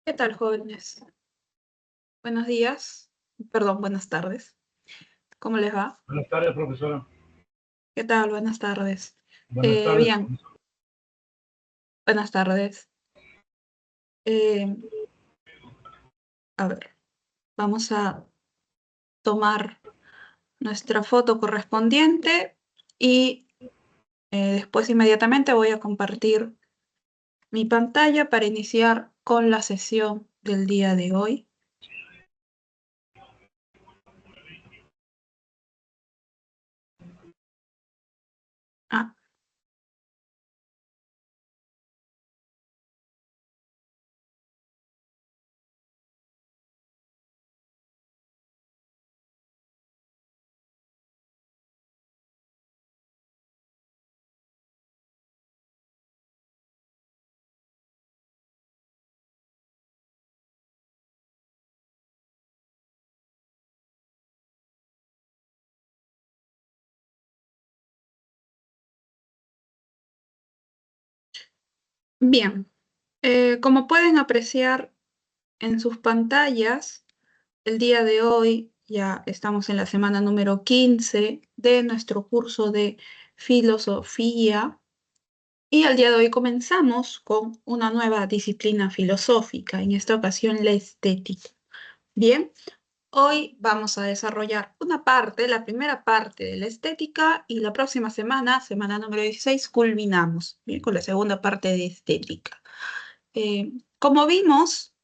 ¿Qué tal, jóvenes? Buenos días, perdón, buenas tardes. ¿Cómo les va? Buenas tardes, profesora. ¿Qué tal? Buenas tardes. Buenas tardes, Bien, profesor. buenas tardes. Eh, a ver, vamos a tomar nuestra foto correspondiente y después inmediatamente voy a compartir mi pantalla para iniciar con la sesión del día de hoy. Ah, bien, como pueden apreciar en sus pantallas, el día de hoy ya estamos en la semana número 15 de nuestro curso de filosofía y al día de hoy comenzamos con una nueva disciplina filosófica, en esta ocasión la estética. Bien, hoy vamos a desarrollar una parte, la primera parte de la estética y la próxima semana, semana número 16, culminamos, bien, con la segunda parte de estética. Como vimos,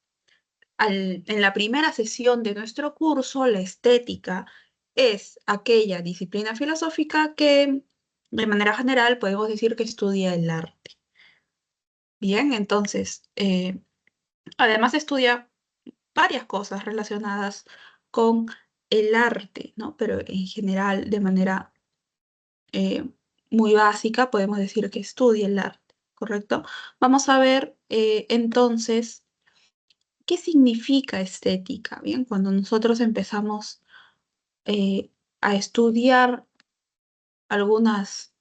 en la primera sesión de nuestro curso, la estética es aquella disciplina filosófica que, de manera general, podemos decir que estudia el arte. Bien, entonces, además estudia varias cosas relacionadas con el arte, ¿no? Pero en general, de manera eh, muy básica, podemos decir que estudia el arte, ¿correcto? Vamos a ver entonces qué significa estética, ¿bien? Cuando nosotros empezamos eh, a estudiar algunas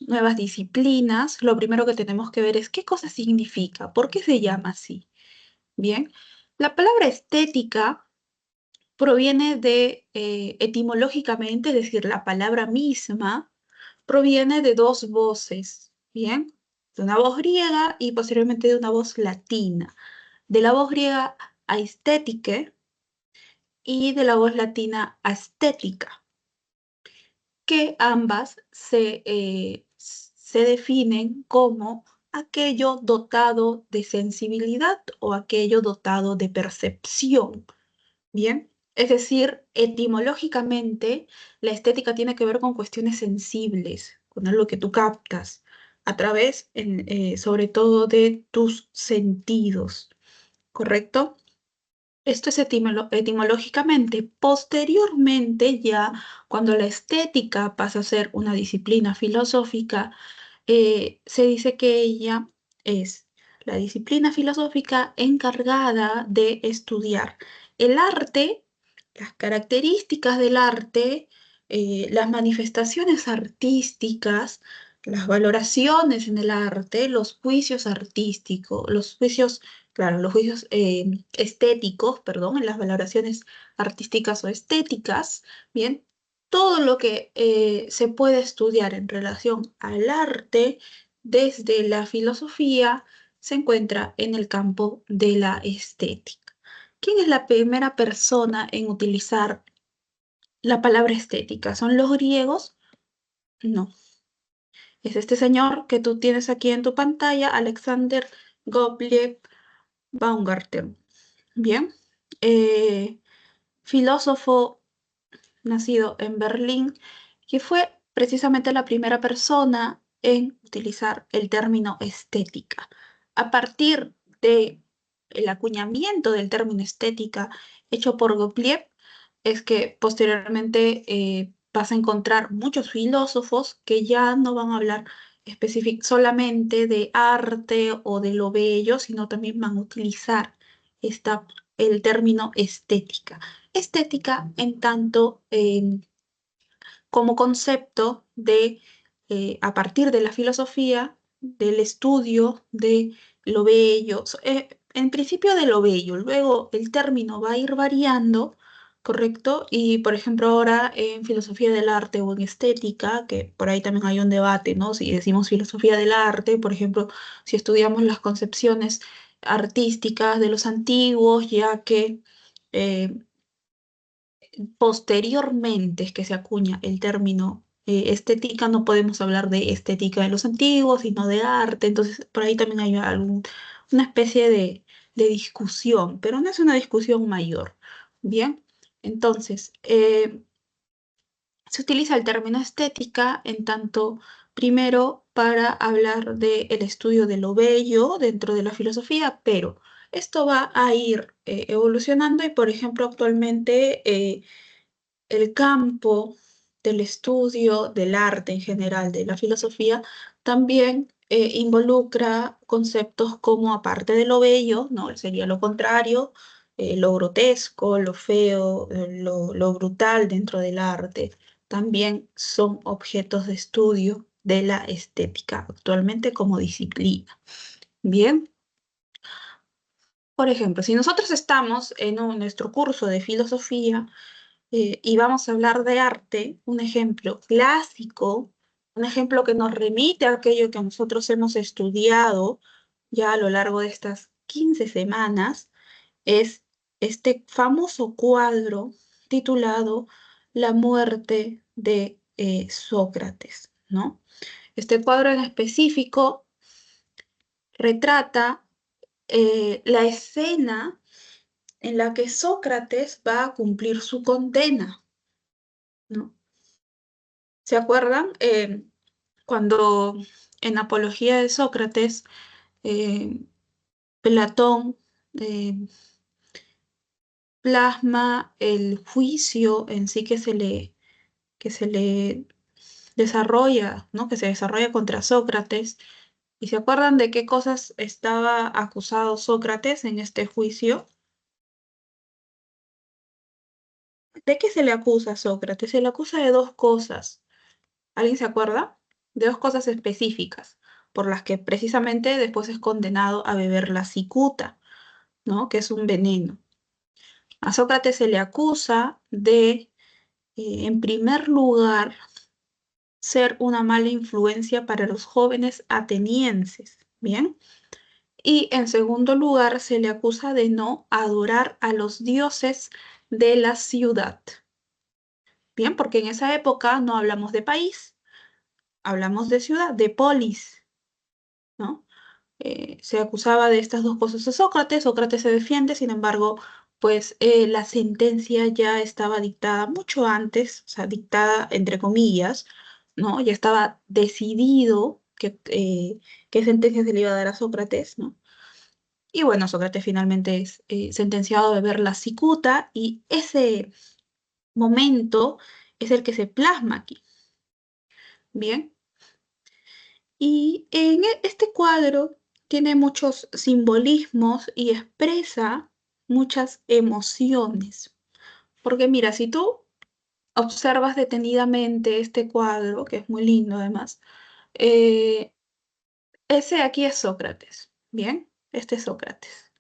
nuevas disciplinas, lo primero que tenemos que ver es qué cosa significa, por qué se llama así. Bien, la palabra estética proviene etimológicamente, es decir, la palabra misma proviene de dos voces, bien, de una voz griega y posteriormente de una voz latina. De la voz griega aesthetique y de la voz latina estética, que ambas se definen como aquello dotado de sensibilidad o aquello dotado de percepción. Bien, es decir, etimológicamente la estética tiene que ver con cuestiones sensibles, con algo que tú captas a través, sobre todo, de tus sentidos, ¿correcto? Esto es etimológicamente. Posteriormente, ya cuando la estética pasa a ser una disciplina filosófica, se dice que ella es la disciplina filosófica encargada de estudiar el arte, las características del arte, las manifestaciones artísticas, las valoraciones en el arte, los juicios artísticos, los juicios, claro, los juicios estéticos, perdón, en las valoraciones artísticas o estéticas, bien, todo lo que se puede estudiar en relación al arte desde la filosofía se encuentra en el campo de la estética. ¿Quién es la primera persona en utilizar la palabra estética? ¿Son los griegos? No. Es este señor que tú tienes aquí en tu pantalla, Alexander Gottlieb Baumgarten. Bien. Eh, Filósofo nacido en Berlín, que fue precisamente la primera persona en utilizar el término estética. A partir de el acuñamiento del término estética hecho por Gottlieb, es que posteriormente vas a encontrar muchos filósofos que ya no van a hablar solamente de arte o de lo bello, sino también van a utilizar el término estética. Estética en tanto como concepto a partir de la filosofía, del estudio de lo bello, en principio de lo bello, luego el término va a ir variando, ¿correcto? Y por ejemplo ahora en filosofía del arte o en estética, que por ahí también hay un debate, ¿no? Si decimos filosofía del arte, por ejemplo, si estudiamos las concepciones artísticas de los antiguos, ya que eh, posteriormente es que se acuña el término estética, no podemos hablar de estética de los antiguos, sino de arte, entonces por ahí también hay una especie de discusión, pero no es una discusión mayor. Bien, entonces, se utiliza el término estética en tanto, primero, para hablar del estudio de lo bello dentro de la filosofía, pero esto va a ir evolucionando y, por ejemplo, actualmente el campo del estudio del arte en general, de la filosofía, también involucra conceptos como, aparte de lo bello, ¿no? Sería lo contrario, lo grotesco, lo feo, lo brutal dentro del arte, también son objetos de estudio de la estética actualmente como disciplina. Bien, por ejemplo, si nosotros estamos en nuestro curso de filosofía, y vamos a hablar de arte, un ejemplo clásico, un ejemplo que nos remite a aquello que nosotros hemos estudiado ya a lo largo de estas 15 semanas, es este famoso cuadro titulado La muerte de Sócrates, ¿no? Este cuadro en específico retrata la escena en la que Sócrates va a cumplir su condena, ¿no? ¿Se acuerdan? Cuando en Apología de Sócrates, eh, Platón eh, plasma el juicio en sí que se le desarrolla, ¿no? Que se desarrolla contra Sócrates. ¿Y se acuerdan de qué cosas estaba acusado Sócrates en este juicio? ¿De qué se le acusa a Sócrates? Se le acusa de dos cosas. ¿Alguien se acuerda? De dos cosas específicas, por las que precisamente después es condenado a beber la cicuta, ¿no? Que es un veneno. A Sócrates se le acusa de, en primer lugar, ser una mala influencia para los jóvenes atenienses, ¿bien? Y en segundo lugar, se le acusa de no adorar a los dioses de la ciudad, ¿bien? Porque en esa época no hablamos de país, hablamos de ciudad, de polis, ¿no? Se acusaba de estas dos cosas a Sócrates, Sócrates se defiende, sin embargo, pues la sentencia ya estaba dictada mucho antes, o sea, dictada entre comillas, ¿no? Ya estaba decidido qué sentencia se le iba a dar a Sócrates, ¿no? Y bueno, Sócrates finalmente es sentenciado a beber la cicuta y ese momento es el que se plasma aquí, ¿bien? Y en este cuadro tiene muchos simbolismos y expresa muchas emociones. Porque mira, si tú observas detenidamente este cuadro, que es muy lindo además, eh, ese aquí es Sócrates, ¿bien? Este es Sócrates.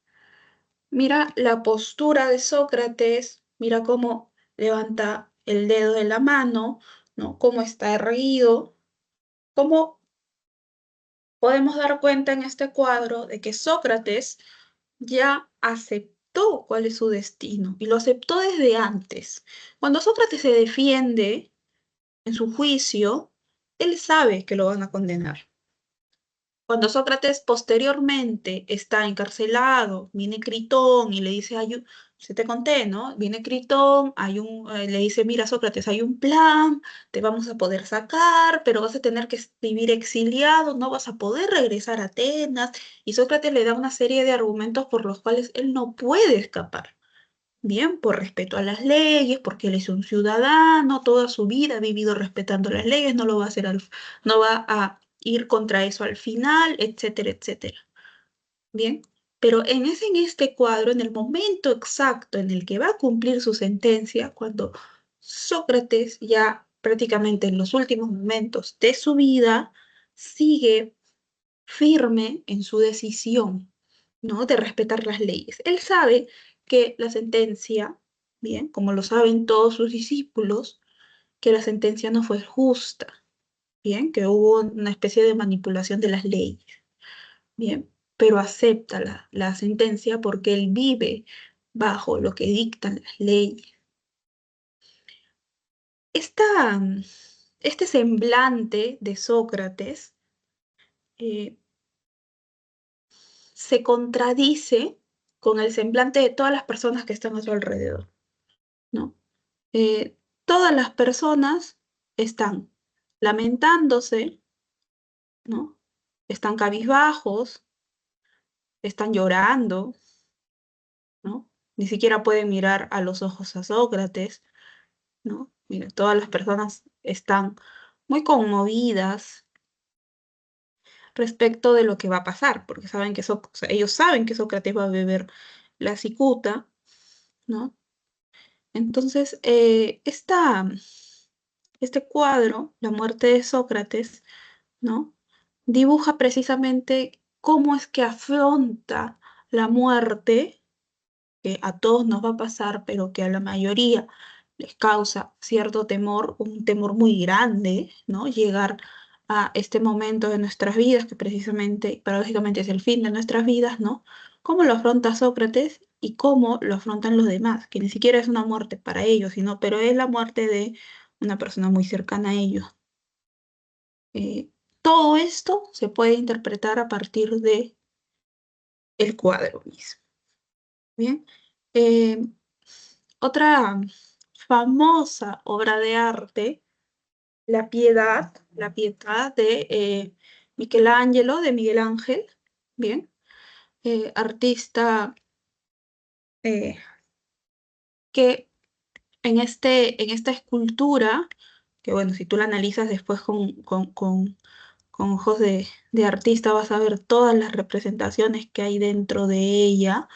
Mira la postura de Sócrates, mira cómo levanta el dedo de la mano, ¿no? Cómo está erguido, cómo podemos dar cuenta en este cuadro de que Sócrates ya aceptó cuál es su destino y lo aceptó desde antes. Cuando Sócrates se defiende en su juicio, él sabe que lo van a condenar. Cuando Sócrates posteriormente está encarcelado, viene Critón y le dice, se te conté, ¿no? Viene Critón, le dice, mira Sócrates, hay un plan, te vamos a poder sacar, pero vas a tener que vivir exiliado, no vas a poder regresar a Atenas. Y Sócrates le da una serie de argumentos por los cuales él no puede escapar. Bien, por respeto a las leyes, porque él es un ciudadano, toda su vida ha vivido respetando las leyes, no lo va a hacer no va a ir contra eso al final, etcétera, etcétera. Bien, pero en este cuadro, en el momento exacto en el que va a cumplir su sentencia, cuando Sócrates ya prácticamente en los últimos momentos de su vida sigue firme en su decisión, ¿no? De respetar las leyes. Él sabe que la sentencia, bien, como lo saben todos sus discípulos, que la sentencia no fue justa, bien, que hubo una especie de manipulación de las leyes, bien, pero acepta la sentencia porque él vive bajo lo que dictan las leyes. Esta, este semblante de Sócrates eh, se contradice con el semblante de todas las personas que están a su alrededor, ¿no? Eh, Todas las personas están lamentándose, ¿no? Están cabizbajos, están llorando, ¿no? Ni siquiera pueden mirar a los ojos a Sócrates, ¿no? Mira, todas las personas están muy conmovidas respecto de lo que va a pasar, porque saben que o sea, ellos saben que Sócrates va a beber la cicuta, ¿no? Entonces, este cuadro, La muerte de Sócrates, ¿no? Dibuja precisamente cómo es que afronta la muerte, que a todos nos va a pasar, pero que a la mayoría les causa cierto temor, un temor muy grande, ¿no? Llegar a este momento de nuestras vidas, que precisamente, paradójicamente es el fin de nuestras vidas, ¿no? ¿Cómo lo afronta Sócrates y cómo lo afrontan los demás? Que ni siquiera es una muerte para ellos, sino, pero es la muerte de una persona muy cercana a ellos. Eh, Todo esto se puede interpretar a partir de el cuadro mismo. Bien. Eh, Otra famosa obra de arte, La Pietà de Michelangelo, de Miguel Ángel, bien, artista eh, que en esta escultura, que bueno, si tú la analizas después con ojos de artista, vas a ver todas las representaciones que hay dentro de ella,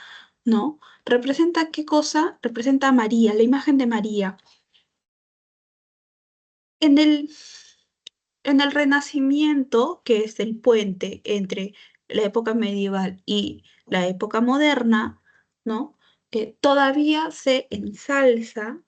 ¿no? ¿Representa qué cosa? Representa a María, la imagen de María. En el, en el Renacimiento, que es el puente entre la época medieval y la época moderna, ¿no? Todavía se ensalza,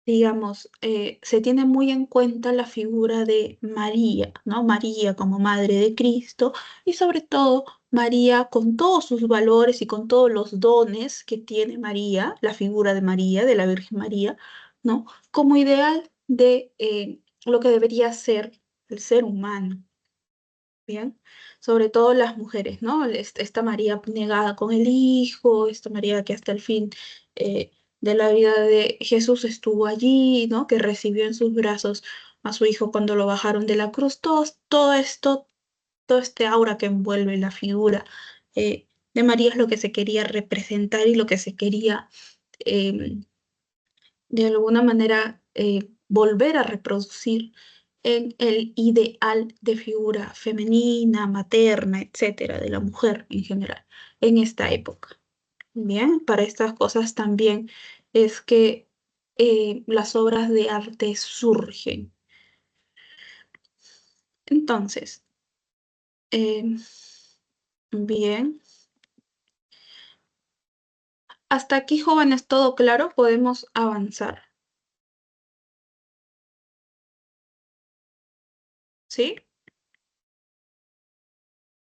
digamos, se tiene muy en cuenta la figura de María, ¿no? María como Madre de Cristo y sobre todo María con todos sus valores y con todos los dones que tiene María, la figura de María, de la Virgen María, ¿no? Como ideal de lo que debería ser el ser humano. Bien, sobre todo las mujeres, ¿no? Esta María abnegada con el Hijo, esta María que hasta el fin eh, de la vida de Jesús estuvo allí, ¿no? Que recibió en sus brazos a su Hijo cuando lo bajaron de la cruz. Todo esto, todo este aura que envuelve la figura de María es lo que se quería representar y lo que se quería em, de alguna manera volver a reproducir en el ideal de figura femenina, materna, etcétera, de la mujer en general, en esta época. Bien, para estas cosas también es que las obras de arte surgen. Entonces, eh, bien, hasta aquí, jóvenes, todo claro, podemos avanzar. ¿Sí?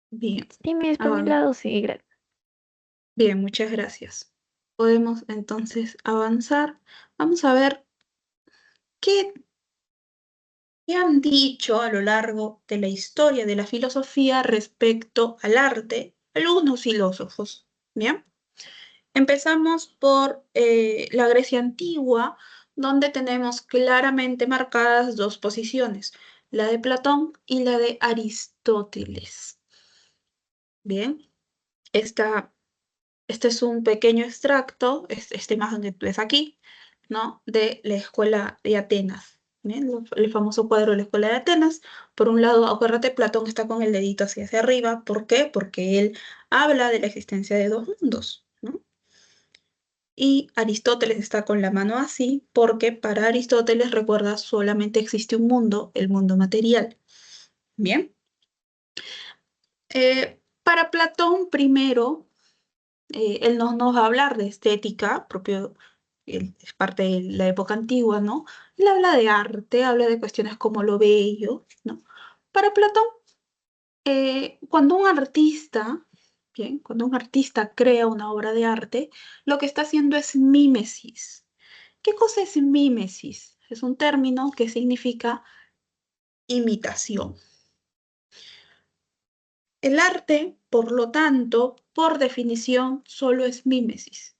Bien. Sí, Miss, por mi Avan- lado, sí, gracias. Bien, muchas gracias. Podemos entonces avanzar. Vamos a ver qué, qué han dicho a lo largo de la historia de la filosofía respecto al arte algunos filósofos. Bien, empezamos por la Grecia antigua, donde tenemos claramente marcadas dos posiciones, la de Platón y la de Aristóteles. Bien, esta este es un pequeño extracto, esta imagen que ves aquí, ¿no? De la escuela de Atenas. ¿Bien? El famoso cuadro de la escuela de Atenas. Por un lado, acuérdate, Platón está con el dedito hacia arriba. ¿Por qué? Porque él habla de la existencia de dos mundos, ¿no? Y Aristóteles está con la mano así, porque para Aristóteles, recuerda, solamente existe un mundo, el mundo material. Bien. Para Platón, primero, él nos va a hablar de estética, propio, es parte de la época antigua, ¿no? Él habla de arte, habla de cuestiones como lo bello, ¿no? Para Platón, cuando un artista, bien, cuando un artista crea una obra de arte, lo que está haciendo es mímesis. ¿Qué cosa es mímesis? Es un término que significa imitación. El arte, por lo tanto, por definición, solo es mímesis,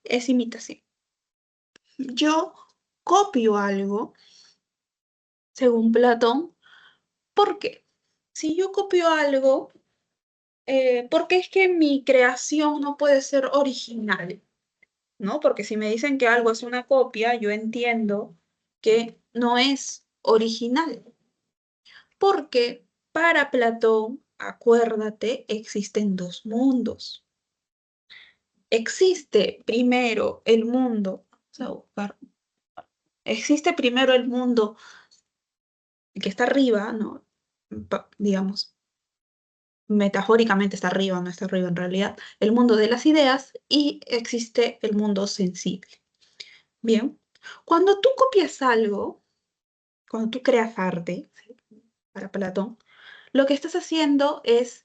es imitación. Yo copio algo, según Platón, ¿por qué? Si yo copio algo, ¿por qué es que mi creación no puede ser original? ¿No? Porque si me dicen que algo es una copia, yo entiendo que no es original. Porque para Platón, acuérdate, existen dos mundos. Existe primero el mundo, vamos a buscar, existe primero el mundo que está arriba, ¿no? Digamos, metafóricamente está arriba, no está arriba en realidad, el mundo de las ideas y existe el mundo sensible. Bien, cuando tú copias algo, cuando tú creas arte, ¿sí? Para Platón, lo que estás haciendo es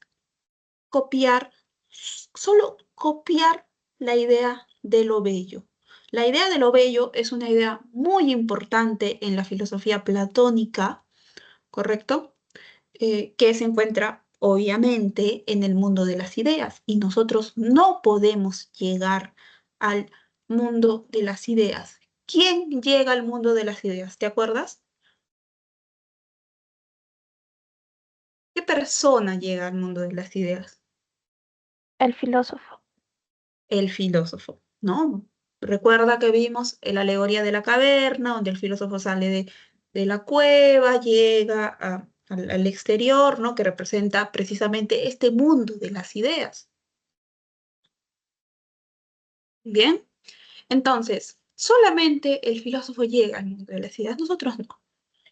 copiar, solo copiar la idea de lo bello. La idea de lo bello es una idea muy importante en la filosofía platónica, ¿correcto? Que se encuentra obviamente en el mundo de las ideas y nosotros no podemos llegar al mundo de las ideas. ¿Quién llega al mundo de las ideas? ¿Te acuerdas? ¿Qué persona llega al mundo de las ideas? El filósofo. El filósofo, ¿no? Recuerda que vimos la alegoría de la caverna, donde el filósofo sale de la cueva, llega al exterior, ¿no? Que representa precisamente este mundo de las ideas. Bien, entonces, solamente el filósofo llega al mundo de las ideas, nosotros no.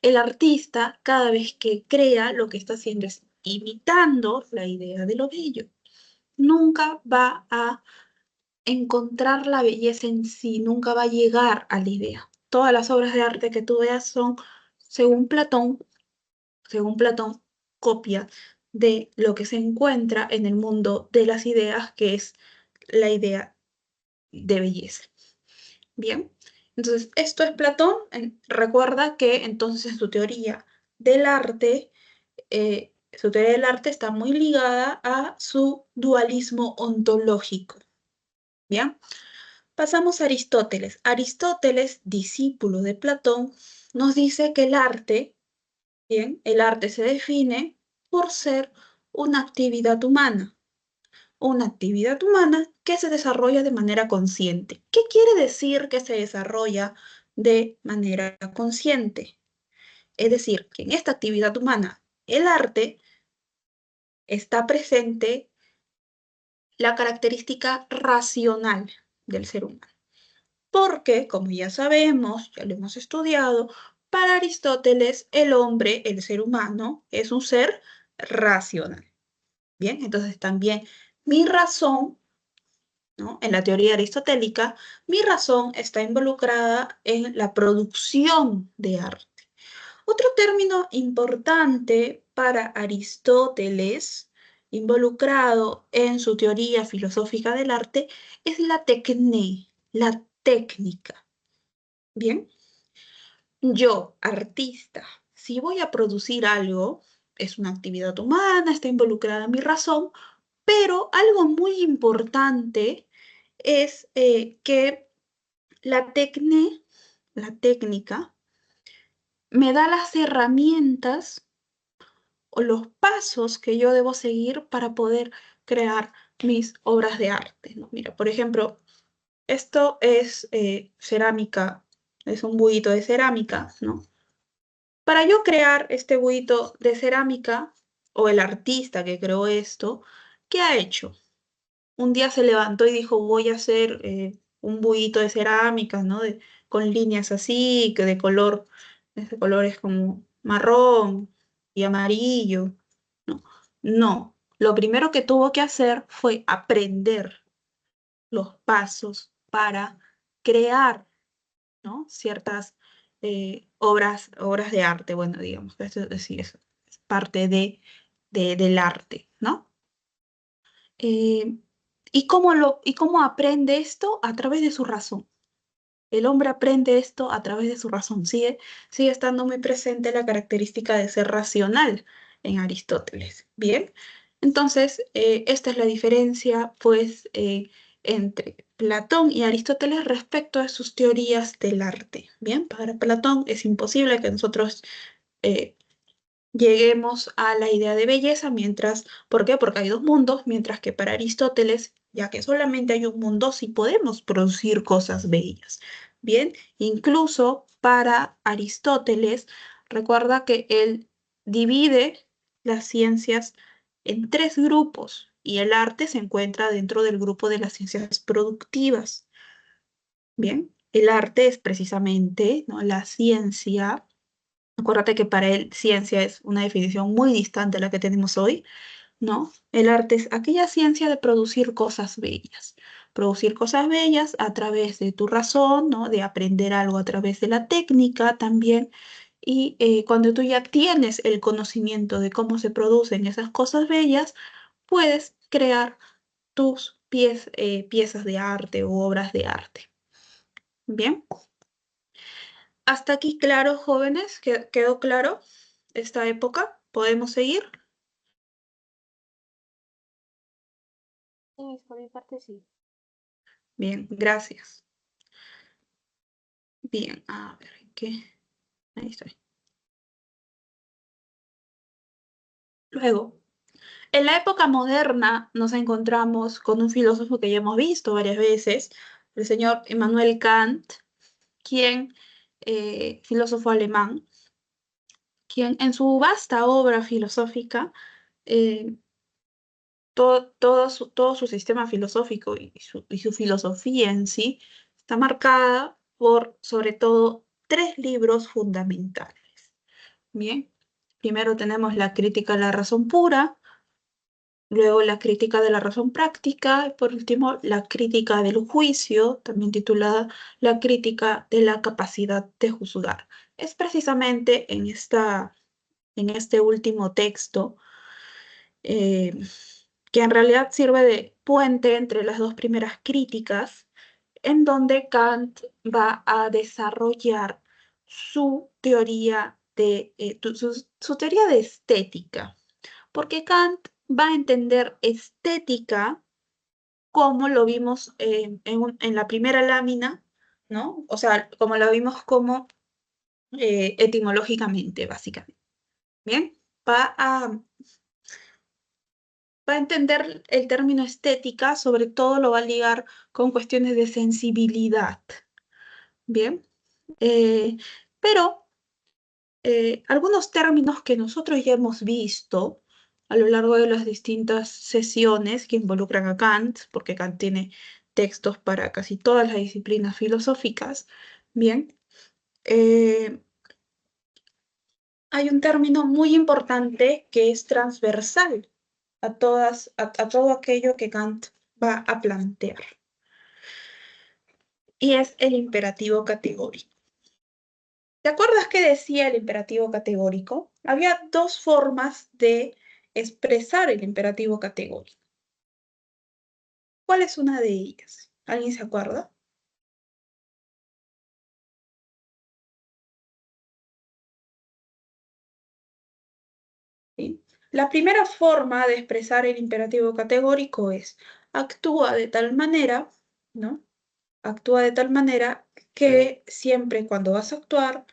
El artista, cada vez que crea, lo que está haciendo es imitando la idea de lo bello. Nunca va a encontrar la belleza en sí, nunca va a llegar a la idea. Todas las obras de arte que tú veas son, según según Platón, copia de lo que se encuentra en el mundo de las ideas, que es la idea de belleza. Bien, entonces esto es Platón. Recuerda que entonces en su teoría del arte está muy ligada a su dualismo ontológico. Bien. Pasamos a Aristóteles. Aristóteles, discípulo de Platón, nos dice que el arte, bien, el arte se define por ser una actividad humana que se desarrolla de manera consciente. ¿Qué quiere decir que se desarrolla de manera consciente? Es decir, que en esta actividad humana, el arte, está presente la característica racional del ser humano. Porque, como ya sabemos, ya lo hemos estudiado, para Aristóteles el hombre, el ser humano, es un ser racional. Bien, entonces también mi razón, ¿no? En la teoría aristotélica, mi razón está involucrada en la producción de arte. Otro término importante para Aristóteles, involucrado en su teoría filosófica del arte, es la tecné, la técnica. Bien, yo, artista, si voy a producir algo, es una actividad humana, está involucrada mi razón, pero algo muy importante es que la técnica, me da las herramientas o los pasos que yo debo seguir para poder crear mis obras de arte, ¿no? Mira, por ejemplo, esto es cerámica, es un buhito de cerámica, ¿no? Para yo crear este buhito de cerámica, o el artista que creó esto, ¿qué ha hecho? Un día se levantó y dijo, voy a hacer un buhito de cerámica, ¿no? Con líneas así, que de color, ese color es como marrón y amarillo, ¿no? No. Lo primero que tuvo que hacer fue aprender los pasos para crear, ¿no? Ciertas obras de arte, bueno, digamos, que esto sí es parte del arte, ¿no? Eh, ¿Y cómo aprende esto? A través de su razón. El hombre aprende esto a través de su razón. Sigue estando muy presente la característica de ser racional en Aristóteles. Bien, entonces esta es la diferencia, pues, entre Platón y Aristóteles respecto a sus teorías del arte. Bien, para Platón es imposible que nosotros eh, lleguemos a la idea de belleza, ¿por qué? Porque hay dos mundos, mientras que para Aristóteles, ya que solamente hay un mundo, sí podemos producir cosas bellas. Bien, incluso para Aristóteles, recuerda que él divide las ciencias en tres grupos y el arte se encuentra dentro del grupo de las ciencias productivas. Bien, el arte es precisamente, ¿no?, la ciencia. Acuérdate que para él ciencia es una definición muy distante a la que tenemos hoy, ¿no? El arte es aquella ciencia de producir cosas bellas a través de tu razón, ¿no? De aprender algo a través de la técnica también. Y cuando tú ya tienes el conocimiento de cómo se producen esas cosas bellas, puedes crear tus piezas de arte o obras de arte. Bien. Hasta aquí, claro, jóvenes, ¿quedó claro esta época? ¿Podemos seguir? Sí, por mi parte sí. Bien, gracias. Bien, a ver, ¿qué? Ahí estoy. Luego, en la época moderna nos encontramos con un filósofo que ya hemos visto varias veces, el señor Immanuel Kant, filósofo alemán, quien en su vasta obra filosófica eh, todo su sistema filosófico y su filosofía en sí está marcada por, sobre todo, tres libros fundamentales. Bien, primero tenemos la crítica a la razón pura, luego la crítica de la razón práctica y por último la crítica del juicio, también titulada la crítica de la capacidad de juzgar. Es precisamente en este último texto eh, que en realidad sirve de puente entre las dos primeras críticas, en donde Kant va a desarrollar su teoría su teoría de estética, porque Kant va a entender estética como lo vimos en la primera lámina, ¿no? O sea, como lo vimos como etimológicamente, básicamente. Bien, va a va a entender el término estética, sobre todo lo va a ligar con cuestiones de sensibilidad. Bien, Eh, pero algunos términos que nosotros ya hemos visto a lo largo de las distintas sesiones que involucran a Kant, porque Kant tiene textos para casi todas las disciplinas filosóficas, bien, eh, hay un término muy importante que es transversal a todo aquello que Kant va a plantear. Y es el imperativo categórico. ¿Te acuerdas qué decía el imperativo categórico? Había dos formas de expresar el imperativo categórico. ¿Cuál es una de ellas? ¿Alguien se acuerda? ¿Sí? La primera forma de expresar el imperativo categórico es actúa de tal manera, ¿no? Actúa de tal manera que siempre cuando vas a actuar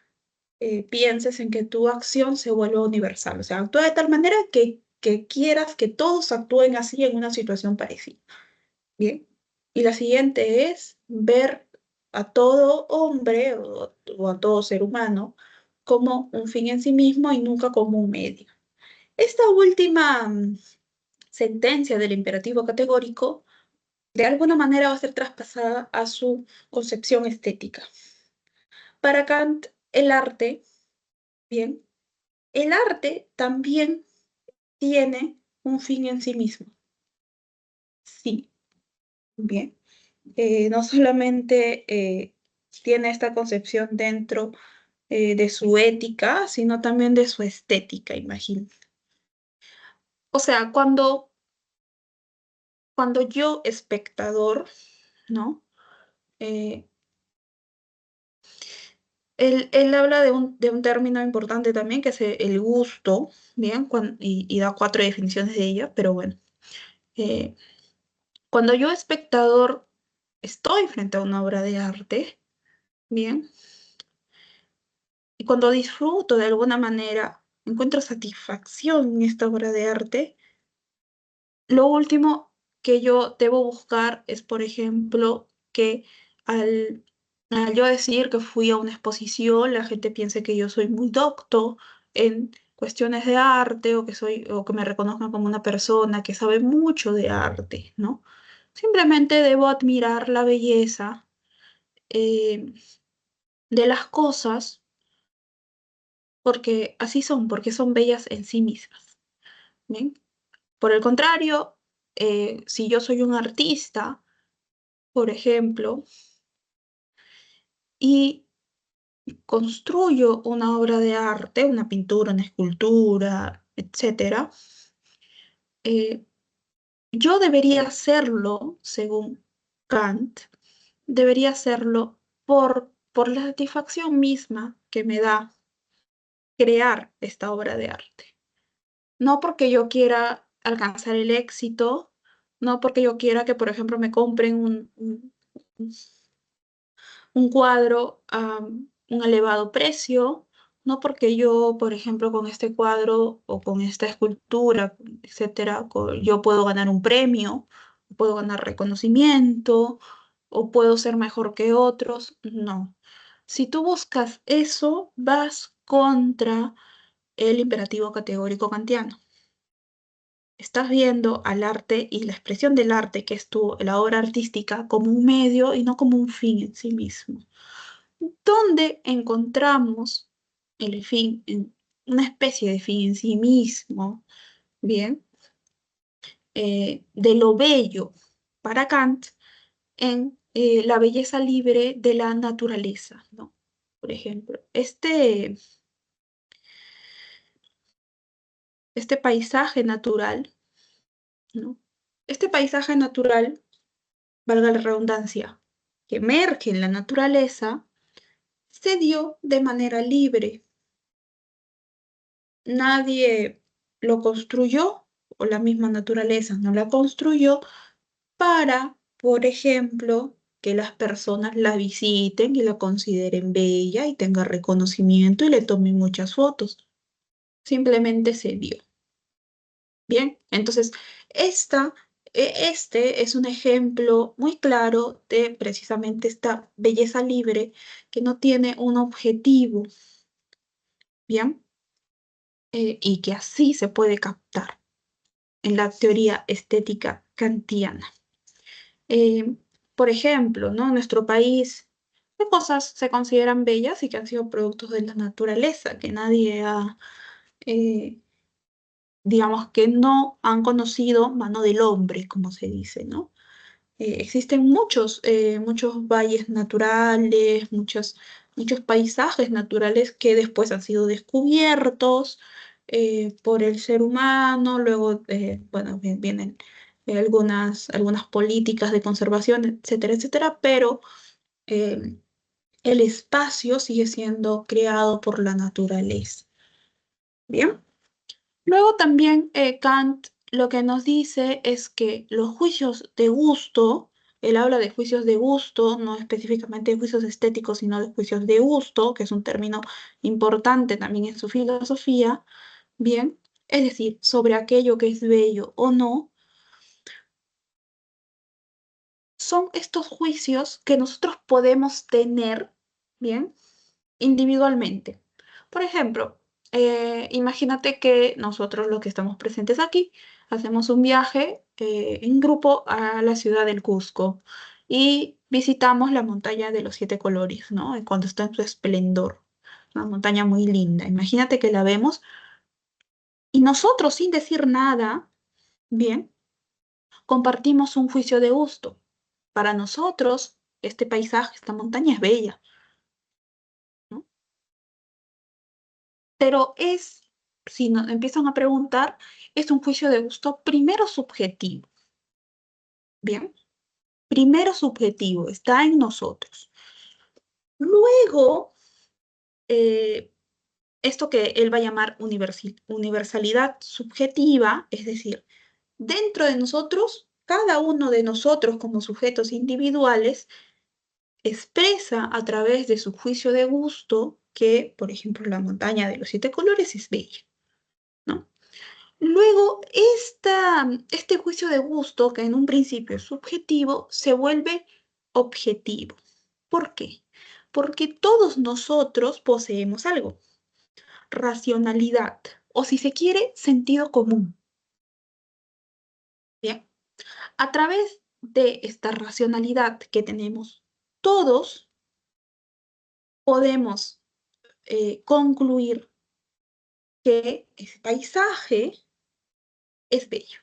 pienses en que tu acción se vuelva universal. O sea, actúa de tal manera que quieras que todos actúen así en una situación parecida. Bien. Y la siguiente es ver a todo hombre o a todo ser humano como un fin en sí mismo y nunca como un medio. Esta última sentencia del imperativo categórico de alguna manera va a ser traspasada a su concepción estética. Para Kant, el arte, bien, el arte también tiene un fin en sí mismo? Sí, bien. No solamente tiene esta concepción dentro de su ética, sino también de su estética, imagínate. O sea, cuando yo, espectador, ¿no? Eh, él habla de un término importante también, que es el gusto, ¿bien? Y da 4 definiciones de ella, pero bueno. Eh, Cuando yo, espectador, estoy frente a una obra de arte, ¿bien? Y cuando disfruto de alguna manera, encuentro satisfacción en esta obra de arte, lo último que yo debo buscar es, por ejemplo, que al, al yo decir que fui a una exposición, la gente piense que yo soy muy docto en cuestiones de arte o que me reconozcan como una persona que sabe mucho de arte, ¿no? Simplemente debo admirar la belleza eh, de las cosas porque así son, porque son bellas en sí mismas, ¿bien? Por el contrario, si yo soy un artista, por ejemplo, y construyo una obra de arte, una pintura, una escultura, etcétera, eh, yo debería hacerlo, según Kant, debería hacerlo por la satisfacción misma que me da crear esta obra de arte. No porque yo quiera alcanzar el éxito, no porque yo quiera que, por ejemplo, me compren un cuadro a un elevado precio, no porque yo, por ejemplo, con este cuadro o con esta escultura, etcétera, yo puedo ganar un premio, puedo ganar reconocimiento o puedo ser mejor que otros. No. Si tú buscas eso, vas contra el imperativo categórico kantiano. Estás viendo al arte y la expresión del arte, que es la obra artística, como un medio y no como un fin en sí mismo. ¿Dónde encontramos el fin, en una especie de fin en sí mismo, bien, de lo bello para Kant en la belleza libre de la naturaleza, ¿no? Por ejemplo, este paisaje natural, ¿no? Este paisaje natural, valga la redundancia, que emerge en la naturaleza, se dio de manera libre. Nadie lo construyó, o la misma naturaleza no la construyó, para, por ejemplo, que las personas la visiten y la consideren bella y tenga reconocimiento y le tomen muchas fotos. Simplemente se dio. Bien, entonces, este es un ejemplo muy claro de precisamente esta belleza libre que no tiene un objetivo, ¿bien? Y que así se puede captar en la teoría estética kantiana. Eh, por ejemplo, ¿no? En nuestro país, ¿qué cosas se consideran bellas y que han sido productos de la naturaleza, que nadie ha, eh, digamos, que no han conocido mano del hombre, como se dice, ¿no? Existen muchos valles naturales, muchos paisajes naturales que después han sido descubiertos por el ser humano. Luego, bueno, vienen algunas políticas de conservación, etcétera, etcétera, pero eh, el espacio sigue siendo creado por la naturaleza. Bien. Luego también Kant lo que nos dice es que los juicios de gusto, él habla de juicios de gusto, no específicamente de juicios estéticos, sino de juicios de gusto, que es un término importante también en su filosofía, bien, es decir, sobre aquello que es bello o no, son estos juicios que nosotros podemos tener, bien, individualmente. Por ejemplo, imagínate que nosotros los que estamos presentes aquí hacemos un viaje en grupo a la ciudad del Cusco y visitamos la montaña de los 7 colores, ¿no? Cuando está en su esplendor. Una montaña muy linda. Imagínate que la vemos y nosotros sin decir nada, Bien, compartimos un juicio de gusto. Para nosotros, este paisaje, esta montaña es bella, ¿no? Pero si nos empiezan a preguntar, es un juicio de gusto primero subjetivo. Bien, primero subjetivo, está en nosotros. Luego, esto que él va a llamar universalidad subjetiva, es decir, dentro de nosotros, cada uno de nosotros como sujetos individuales expresa a través de su juicio de gusto que, por ejemplo, la montaña de los 7 colores es bella, ¿no? Luego, este juicio de gusto, que en un principio es subjetivo, se vuelve objetivo. ¿Por qué? Porque todos nosotros poseemos algo, racionalidad, o si se quiere, sentido común. Bien, a través de esta racionalidad que tenemos todos, podemos concluir que ese paisaje es bello.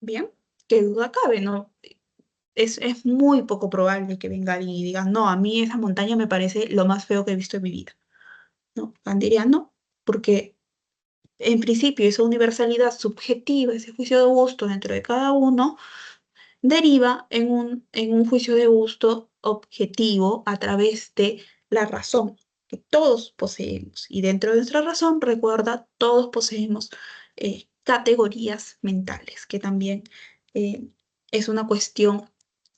Bien, qué duda cabe, ¿no? Es muy poco probable que venga alguien y diga, no, a mí esa montaña me parece lo más feo que he visto en mi vida. No, diría no, porque en principio esa universalidad subjetiva, ese juicio de gusto dentro de cada uno, deriva en un juicio de gusto objetivo a través de la razón que todos poseemos. Y dentro de nuestra razón, recuerda, todos poseemos categorías mentales, que también eh, es una cuestión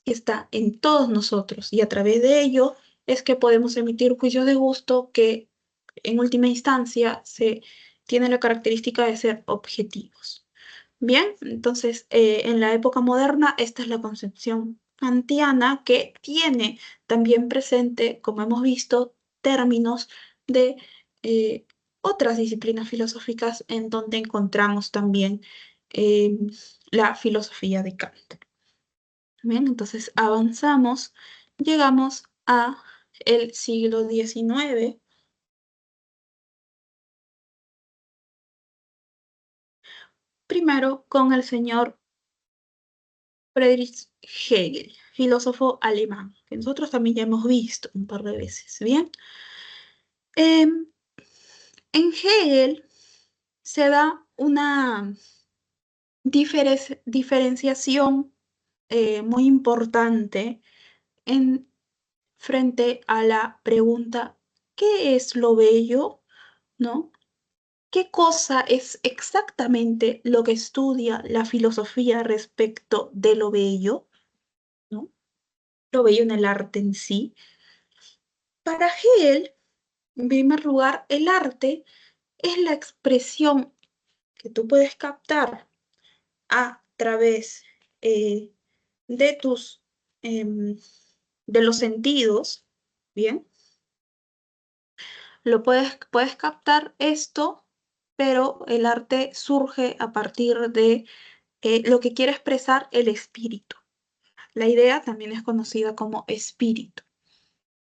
que está en todos nosotros. Y a través de ello es que podemos emitir juicios de gusto que en última instancia tienen la característica de ser objetivos. Bien, entonces en la época moderna esta es la concepción kantiana que tiene también presente, como hemos visto, términos de eh, otras disciplinas filosóficas en donde encontramos también eh, la filosofía de Kant. Bien, entonces avanzamos, llegamos a el siglo XIX, primero con el señor Friedrich Hegel, filósofo alemán, que nosotros también ya hemos visto un par de veces, ¿bien? En Hegel se da una diferenciación muy importante en frente a la pregunta, ¿qué es lo bello? ¿No? ¿Qué cosa es exactamente lo que estudia la filosofía respecto de lo bello? ¿No? Lo bello en el arte en sí. Para Hegel, en primer lugar, el arte es la expresión que tú puedes captar a través eh, de em, de los sentidos, ¿bien? Puedes captar esto, pero el arte surge a partir de lo que quiere expresar el espíritu. La idea también es conocida como espíritu.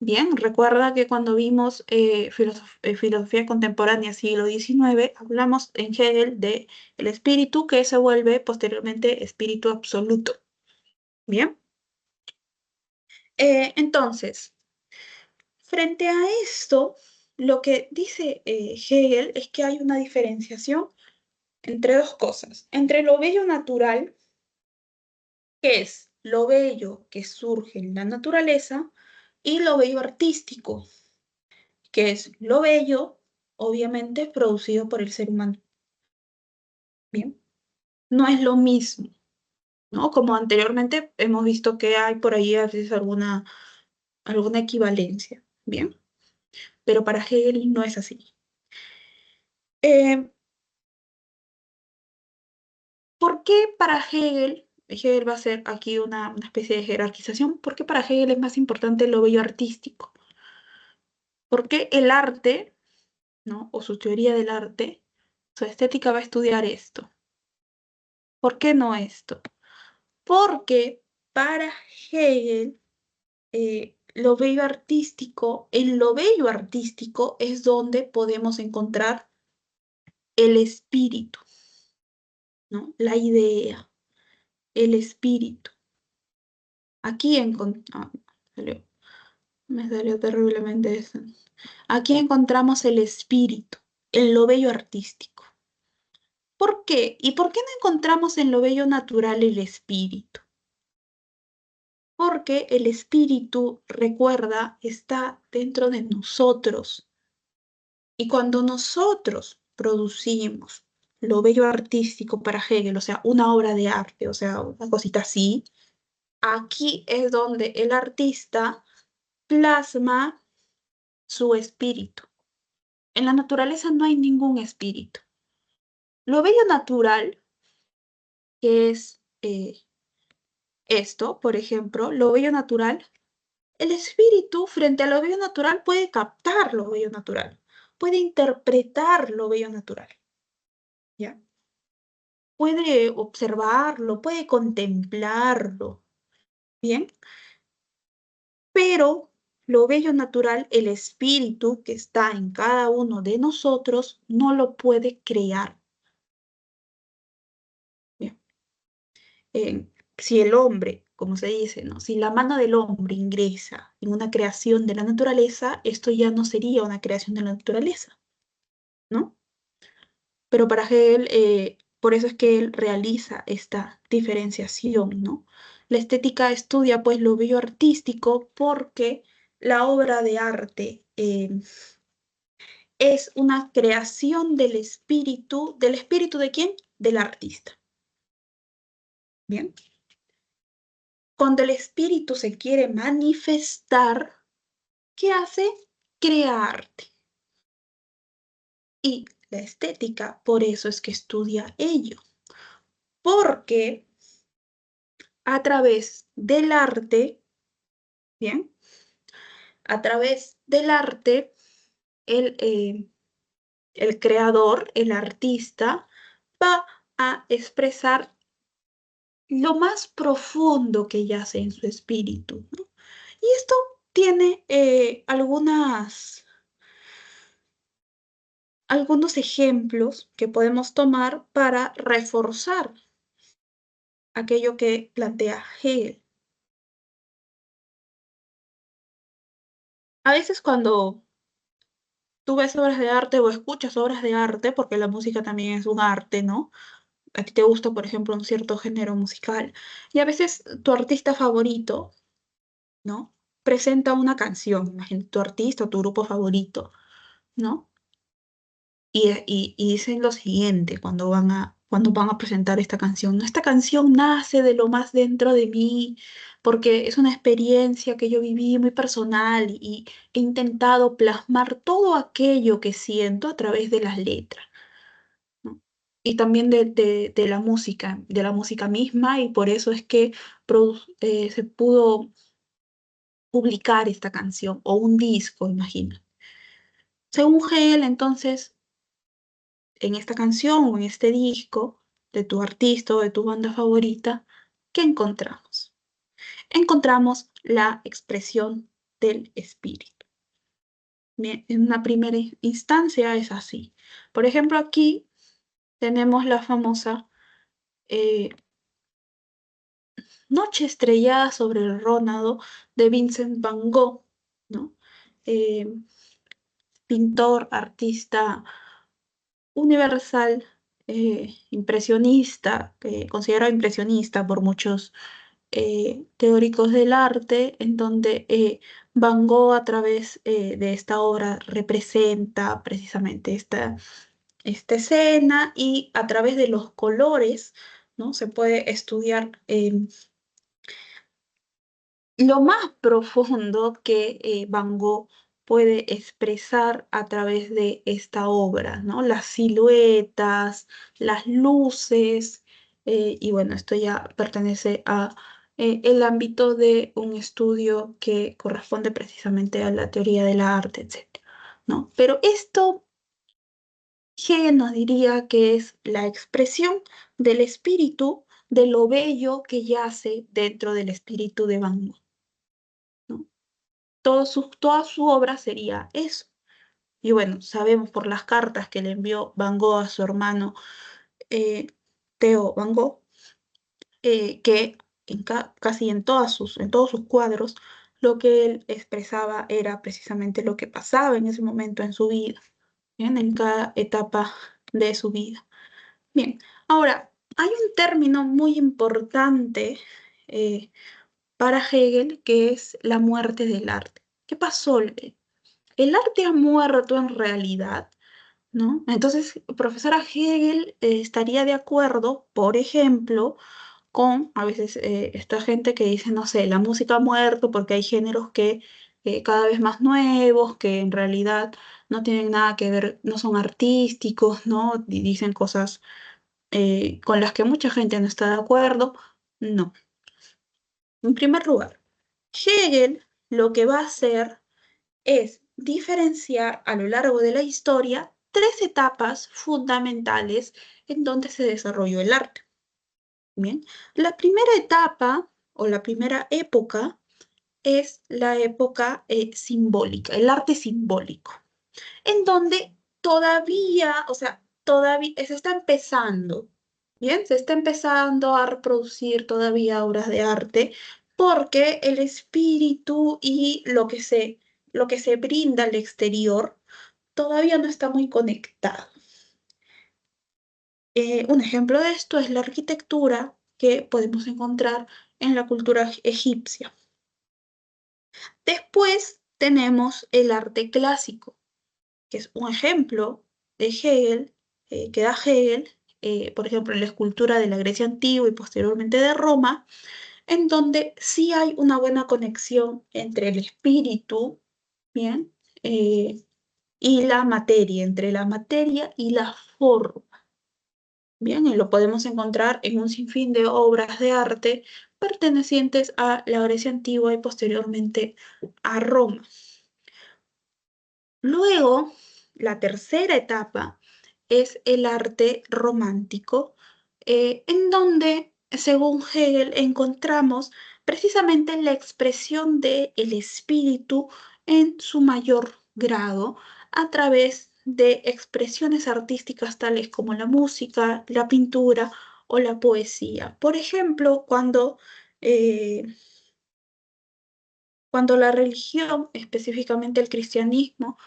Bien, recuerda que cuando vimos filosofía contemporánea siglo XIX, hablamos en Hegel de el espíritu que se vuelve posteriormente espíritu absoluto. Bien, entonces, frente a esto, lo que dice Hegel es que hay una diferenciación entre dos cosas, entre lo bello natural, que es lo bello que surge en la naturaleza, y lo bello artístico, que es lo bello, obviamente, producido por el ser humano. Bien, no es lo mismo, ¿no? Como anteriormente hemos visto que hay por ahí a veces alguna equivalencia, ¿bien? Pero para Hegel no es así. Eh, ¿Por qué para Hegel va a ser aquí una especie de jerarquización? ¿Por qué para Hegel es más importante lo bello artístico? Porque el arte, ¿no? O su teoría del arte, su estética va a estudiar esto. ¿Por qué no esto? Porque para Hegel, lo bello artístico, en lo bello artístico es donde podemos encontrar el espíritu. ¿no? La idea, el espíritu. Aquí me salió terriblemente eso. Aquí encontramos el espíritu, en lo bello artístico. ¿Por qué? ¿Y por qué no encontramos en lo bello natural el espíritu? Porque el espíritu, recuerda, está dentro de nosotros. Y cuando nosotros producimos lo bello artístico para Hegel, o sea, una obra de arte, o sea, una cosita así, aquí es donde el artista plasma su espíritu. En la naturaleza no hay ningún espíritu. Lo bello natural, que es esto, por ejemplo, lo bello natural, el espíritu frente a lo bello natural puede captar lo bello natural, puede interpretar lo bello natural, ¿ya? Puede observarlo, puede contemplarlo, ¿bien? Pero lo bello natural, el espíritu que está en cada uno de nosotros, no lo puede crear. Bien. Si el hombre, como se dice, ¿no? Si la mano del hombre ingresa en una creación de la naturaleza, esto ya no sería una creación de la naturaleza, ¿no? Pero para Hegel, por eso es que él realiza esta diferenciación, ¿no? La estética estudia pues lo bello artístico porque la obra de arte es una creación ¿del espíritu de quién? Del artista. Bien. Cuando el espíritu se quiere manifestar, ¿qué hace? Crea arte. Y la estética, por eso es que estudia ello, porque a través del arte, ¿bien? A través del arte, el, eh, el creador, el artista, va a expresar lo más profundo que yace en su espíritu, ¿no? Y esto tiene algunos ejemplos que podemos tomar para reforzar aquello que plantea Hegel. A veces cuando tú ves obras de arte o escuchas obras de arte, porque la música también es un arte, ¿no? A ti te gusta, por ejemplo, un cierto género musical, y a veces tu artista favorito, ¿no? Presenta una canción, imagínate tu artista o tu grupo favorito, ¿no? Y dicen lo siguiente cuando van a presentar esta canción. "No, esta canción nace de lo más dentro de mí, porque es una experiencia que yo viví muy personal y he intentado plasmar todo aquello que siento a través de las letras, ¿no? Y también de la música misma, y por eso es que se pudo publicar esta canción, o un disco, imagina. Según Hegel, entonces, en esta canción o en este disco de tu artista o de tu banda favorita, ¿qué encontramos? Encontramos la expresión del espíritu. Bien, en una primera instancia es así. Por ejemplo, aquí tenemos la famosa eh, Noche estrellada sobre el Rónado de Vincent Van Gogh, ¿no? Eh, Pintor, artista universal, impresionista, considerado impresionista por muchos teóricos del arte, en donde Van Gogh a través de esta obra representa precisamente esta escena, y a través de los colores, ¿no? Se puede estudiar lo más profundo que Van Gogh puede expresar a través de esta obra, ¿no? Las siluetas, las luces, y bueno, esto ya pertenece a el ámbito de un estudio que corresponde precisamente a la teoría del arte, etc., ¿no? Pero esto, Hegel nos diría que es la expresión del espíritu, de lo bello que yace dentro del espíritu de Van Gogh, ¿no? Toda su obra sería eso. Y bueno, sabemos por las cartas que le envió Van Gogh a su hermano, eh, Theo Van Gogh, que casi en todos sus cuadros, lo que él expresaba era precisamente lo que pasaba en ese momento en su vida, ¿bien? En cada etapa de su vida. Bien, ahora, hay un término muy importante para Hegel, que es la muerte del arte. ¿Qué pasó? ¿El arte ha muerto en realidad? ¿No? Entonces, profesora Hegel estaría de acuerdo, por ejemplo, con a veces esta gente que dice, no sé, la música ha muerto porque hay géneros que cada vez más nuevos, que en realidad no tienen nada que ver, no son artísticos, ¿no? Y dicen cosas con las que mucha gente no está de acuerdo. No. En primer lugar, Hegel lo que va a hacer es diferenciar a lo largo de la historia tres etapas fundamentales en donde se desarrolló el arte. Bien, la primera etapa o la primera época es la época simbólica, el arte simbólico, en donde todavía, o sea, todavía se está empezando, ¿bien? Se está empezando a reproducir todavía obras de arte porque el espíritu y lo que se brinda al exterior todavía no está muy conectado. Un ejemplo de esto es la arquitectura que podemos encontrar en la cultura egipcia. Después tenemos el arte clásico, que es un ejemplo de Hegel, que da Hegel, por ejemplo, en la escultura de la Grecia antigua y posteriormente de Roma, en donde sí hay una buena conexión entre el espíritu, ¿bien? Y la materia, entre la materia y la forma. Bien, y lo podemos encontrar en un sinfín de obras de arte pertenecientes a la Grecia antigua y posteriormente a Roma. Luego, la tercera etapa es el arte romántico, en donde, según Hegel, encontramos precisamente la expresión del espíritu en su mayor grado a través de expresiones artísticas tales como la música, la pintura o la poesía. Por ejemplo, eh, cuando la religión, específicamente el cristianismo,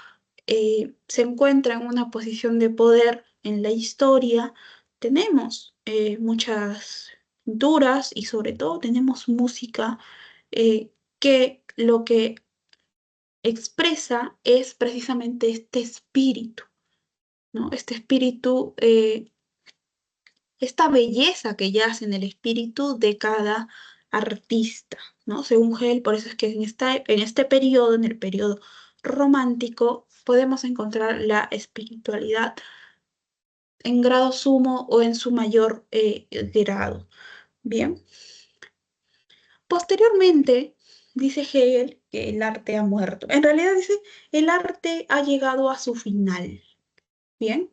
se encuentra en una posición de poder en la historia, tenemos muchas pinturas y sobre todo tenemos música que lo que expresa es precisamente este espíritu, ¿no? Este espíritu, esta belleza que yace en el espíritu de cada artista, ¿no? Según Hegel, por eso es que en este periodo, en el periodo romántico, podemos encontrar la espiritualidad en grado sumo o en su mayor grado. Bien. Posteriormente, dice Hegel que el arte ha muerto. En realidad dice, el arte ha llegado a su final. Bien.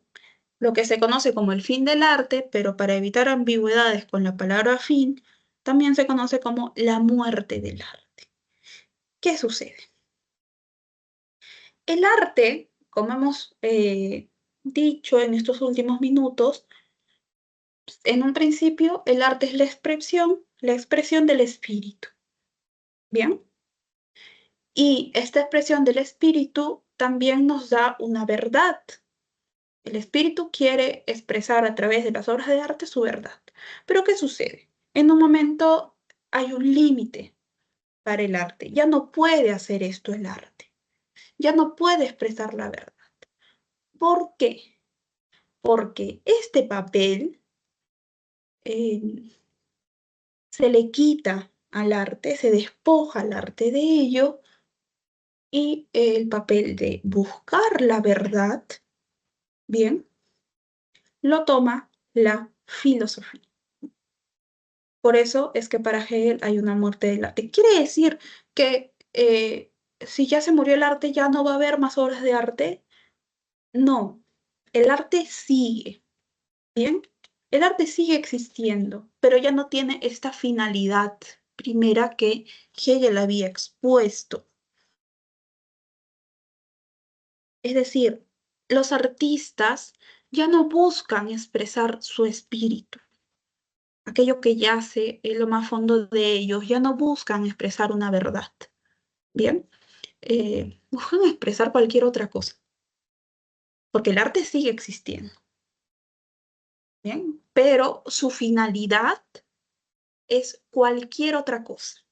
Lo que se conoce como el fin del arte, pero para evitar ambigüedades con la palabra fin, también se conoce como la muerte del arte. ¿Qué sucede? El arte, como hemos dicho en estos últimos minutos, en un principio el arte es la expresión del espíritu. ¿Bien? Y esta expresión del espíritu también nos da una verdad. El espíritu quiere expresar a través de las obras de arte su verdad. Pero ¿qué sucede? En un momento hay un límite para el arte. Ya no puede hacer esto el arte. Ya no puede expresar la verdad. ¿Por qué? Porque este papel se le quita al arte, se despoja al arte de ello y el papel de buscar la verdad, bien, lo toma la filosofía. Por eso es que para Hegel hay una muerte del arte. Quiere decir que si ya se murió el arte, ya no va a haber más obras de arte. No, el arte sigue, ¿bien? El arte sigue existiendo, pero ya no tiene esta finalidad primera que Hegel había expuesto. Es decir, los artistas ya no buscan expresar su espíritu, aquello que yace en lo más fondo de ellos, ya no buscan expresar una verdad, ¿bien? Buscan expresar cualquier otra cosa, porque el arte sigue existiendo, ¿bien? Pero su finalidad es cualquier otra cosa,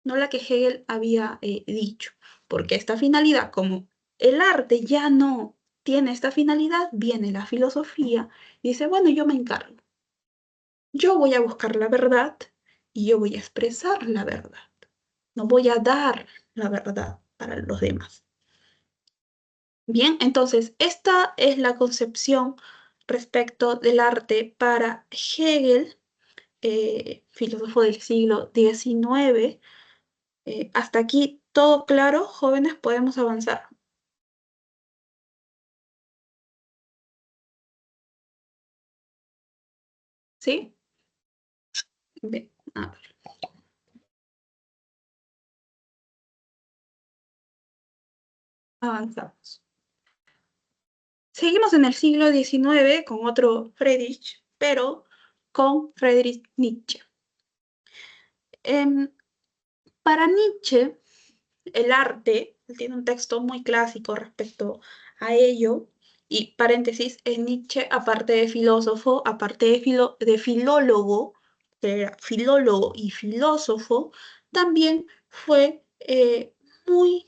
no la que Hegel había dicho, porque esta finalidad, como el arte ya no tiene esta finalidad, viene la filosofía y dice, bueno, yo me encargo. Yo voy a buscar la verdad y yo voy a expresar la verdad. No voy a dar la verdad para los demás. Bien, entonces esta es la concepción respecto del arte para Hegel, filósofo del siglo XIX. Hasta aquí todo claro, jóvenes, podemos avanzar. ¿Sí? Bien, a ver, avanzamos. Seguimos en el siglo XIX con otro Friedrich, pero con Friedrich Nietzsche. Para Nietzsche, el arte, él tiene un texto muy clásico respecto a ello, y paréntesis, en Nietzsche, aparte de filósofo, aparte de filólogo, que era filólogo y filósofo, también fue muy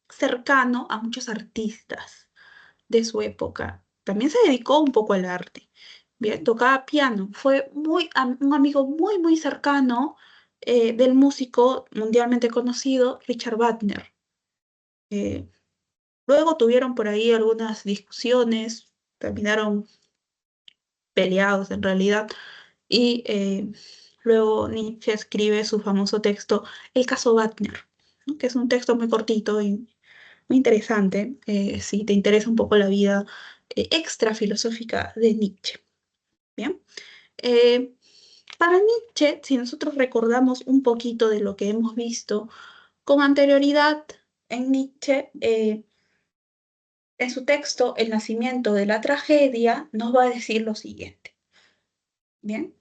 cercano a muchos artistas de su época. También se dedicó un poco al arte. Bien, tocaba piano. Fue un amigo muy, muy cercano del músico mundialmente conocido Richard Wagner. Eh, Luego tuvieron por ahí algunas discusiones, terminaron peleados en realidad, y luego Nietzsche escribe su famoso texto El caso Wagner, ¿no? Que es un texto muy cortito y muy interesante, si te interesa un poco la vida extra filosófica de Nietzsche. Bien. Eh, para Nietzsche, si nosotros recordamos un poquito de lo que hemos visto con anterioridad en Nietzsche, en su texto El nacimiento de la tragedia, nos va a decir lo siguiente. Bien,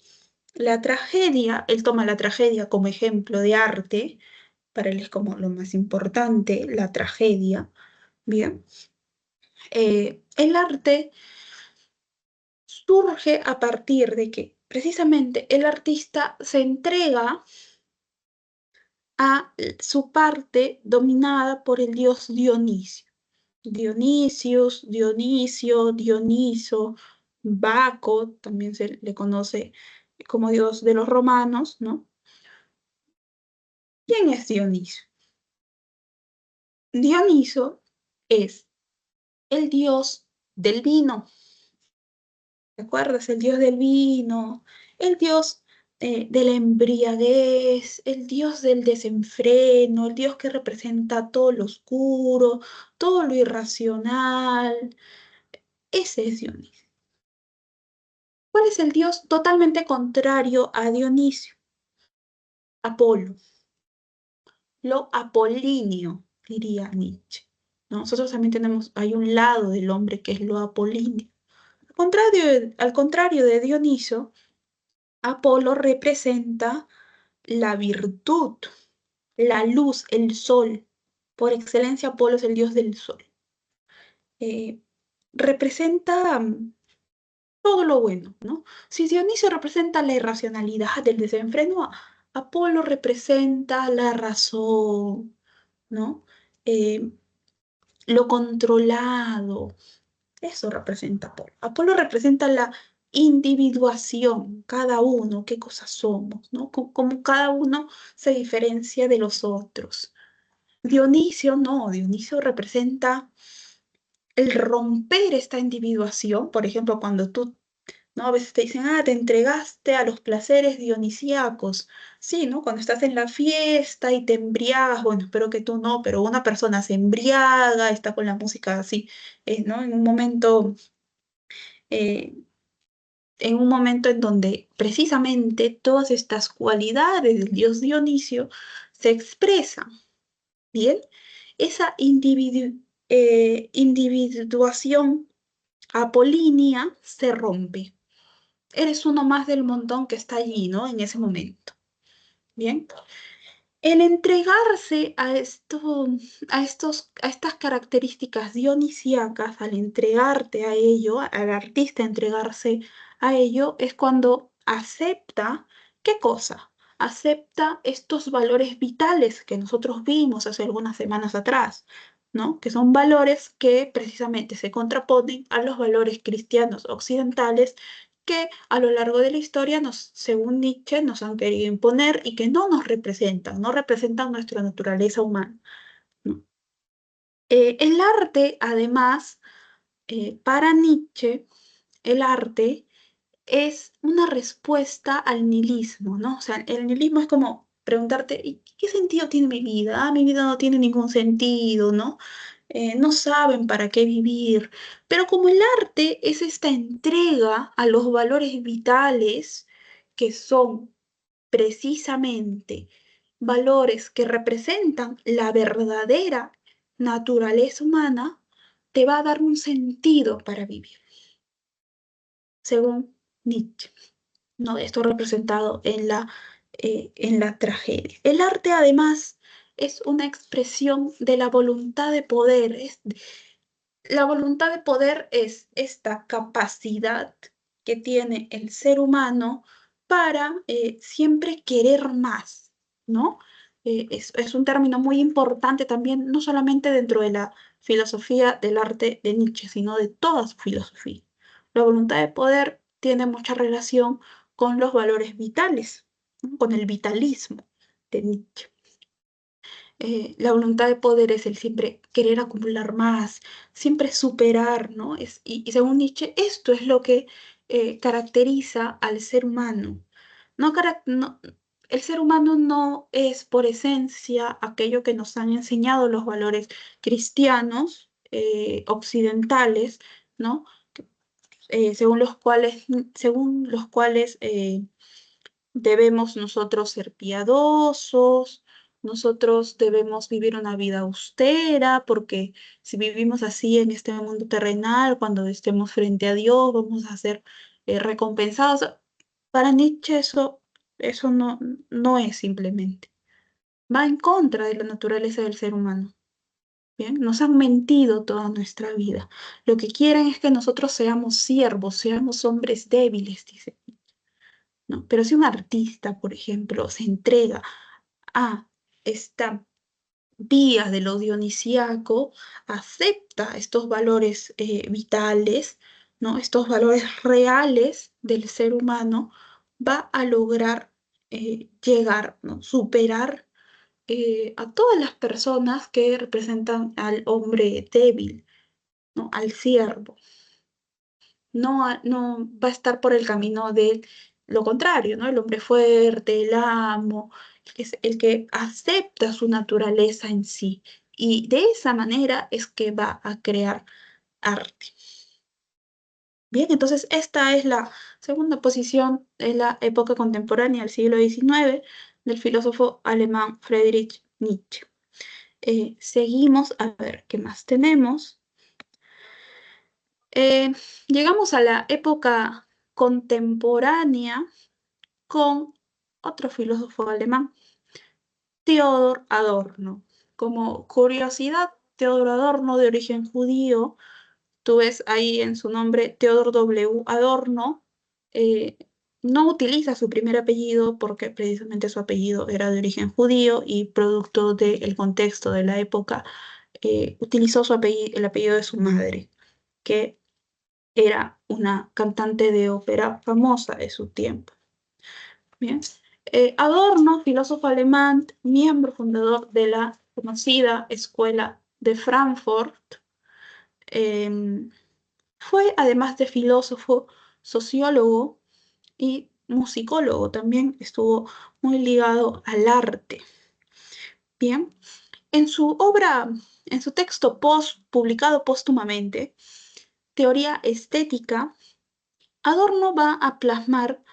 la tragedia, él toma la tragedia como ejemplo de arte, para él es como lo más importante, la tragedia. Bien, el arte surge a partir de que precisamente el artista se entrega a su parte dominada por el dios Dionisio. Dionisius, Dionisio, Dioniso, Baco, también se le conoce como dios de los romanos, ¿no? ¿Quién es Dioniso? Dioniso es el dios del vino. ¿Te acuerdas? El dios del vino, el dios de la embriaguez, el dios del desenfreno, el dios que representa todo lo oscuro, todo lo irracional. Ese es Dionisio. ¿Cuál es el dios totalmente contrario a Dionisio? Apolo. Lo apolíneo, diría Nietzsche. ¿No? Nosotros también hay un lado del hombre que es lo apolíneo. Al contrario de Dioniso, Apolo representa la virtud, la luz, el sol. Por excelencia, Apolo es el dios del sol. Eh, Representa todo lo bueno, ¿no? Si Dionisio representa la irracionalidad, el desenfreno, Apolo representa la razón, ¿no? Eh, lo controlado, eso representa Apolo. Apolo representa la individuación, cada uno, qué cosas somos, ¿no? Cómo cada uno se diferencia de los otros. Dionisio no, Dionisio representa el romper esta individuación, por ejemplo, cuando tú, ¿no? A veces te dicen, te entregaste a los placeres dionisíacos. Sí, ¿no? Cuando estás en la fiesta y te embriagas, bueno, espero que tú no, pero una persona se embriaga, está con la música así, ¿no? Eh, en un momento en donde precisamente todas estas cualidades del dios Dionisio se expresan, ¿bien? Esa individuación apolínea se rompe. eres uno más del montón que está allí, ¿no? En ese momento. Bien. El entregarse a estas características dionisíacas, al entregarte a ello, al artista entregarse a ello, es cuando acepta, ¿qué cosa? Acepta estos valores vitales que nosotros vimos hace algunas semanas atrás, ¿no? Que son valores que precisamente se contraponen a los valores cristianos occidentales que a lo largo de la historia, según Nietzsche, nos han querido imponer y que no nos representan, no representan nuestra naturaleza humana, ¿no? El arte, además, para Nietzsche, el arte es una respuesta al nihilismo, ¿no? O sea, el nihilismo es como preguntarte, ¿y qué sentido tiene mi vida? Ah, mi vida no tiene ningún sentido, ¿no? No saben para qué vivir. Pero como el arte es esta entrega a los valores vitales, que son precisamente valores que representan la verdadera naturaleza humana, te va a dar un sentido para vivir, según Nietzsche, ¿no? Esto representado en la tragedia. El arte, además, es una expresión de la voluntad de poder. La voluntad de poder es esta capacidad que tiene el ser humano para siempre querer más, ¿no? Es un término muy importante también, no solamente dentro de la filosofía del arte de Nietzsche, sino de toda su filosofía. La voluntad de poder tiene mucha relación con los valores vitales, ¿no? Con el vitalismo de Nietzsche. La voluntad de poder es el siempre querer acumular más, siempre superar, ¿no? Y según Nietzsche, esto es lo que caracteriza al ser humano. El ser humano no es por esencia aquello que nos han enseñado los valores cristianos, occidentales, ¿no? Según los cuales debemos nosotros ser piadosos, nosotros debemos vivir una vida austera, porque si vivimos así en este mundo terrenal, cuando estemos frente a Dios, vamos a ser recompensados. Para Nietzsche eso no es simplemente. Va en contra de la naturaleza del ser humano. Bien, nos han mentido toda nuestra vida. Lo que quieren es que nosotros seamos siervos, seamos hombres débiles, dice. ¿No? Pero si un artista, por ejemplo, se entrega a esta vía de lo dionisíaco, acepta estos valores vitales, ¿no? Estos valores reales del ser humano, va a lograr llegar, ¿no? Superar a todas las personas que representan al hombre débil, ¿no? Al siervo. No va a estar por el camino de lo contrario, ¿no? El hombre fuerte, el amo, es el que acepta su naturaleza en sí. Y de esa manera es que va a crear arte. Bien, entonces esta es la segunda posición de la época contemporánea del siglo XIX del filósofo alemán Friedrich Nietzsche. Seguimos a ver qué más tenemos. Eh, Llegamos a la época contemporánea con otro filósofo alemán, Theodor Adorno. Como curiosidad, Theodor Adorno, de origen judío, tú ves ahí en su nombre Theodor W. Adorno, eh, no utiliza su primer apellido porque precisamente su apellido era de origen judío y producto del contexto de la época, utilizó el apellido de su madre, que era una cantante de ópera famosa de su tiempo. Bien. Adorno, filósofo alemán, miembro fundador de la conocida Escuela de Frankfurt, fue, además de filósofo, sociólogo y musicólogo. También estuvo muy ligado al arte. Bien. En su obra, en su texto publicado póstumamente, Teoría Estética, Adorno va a plasmar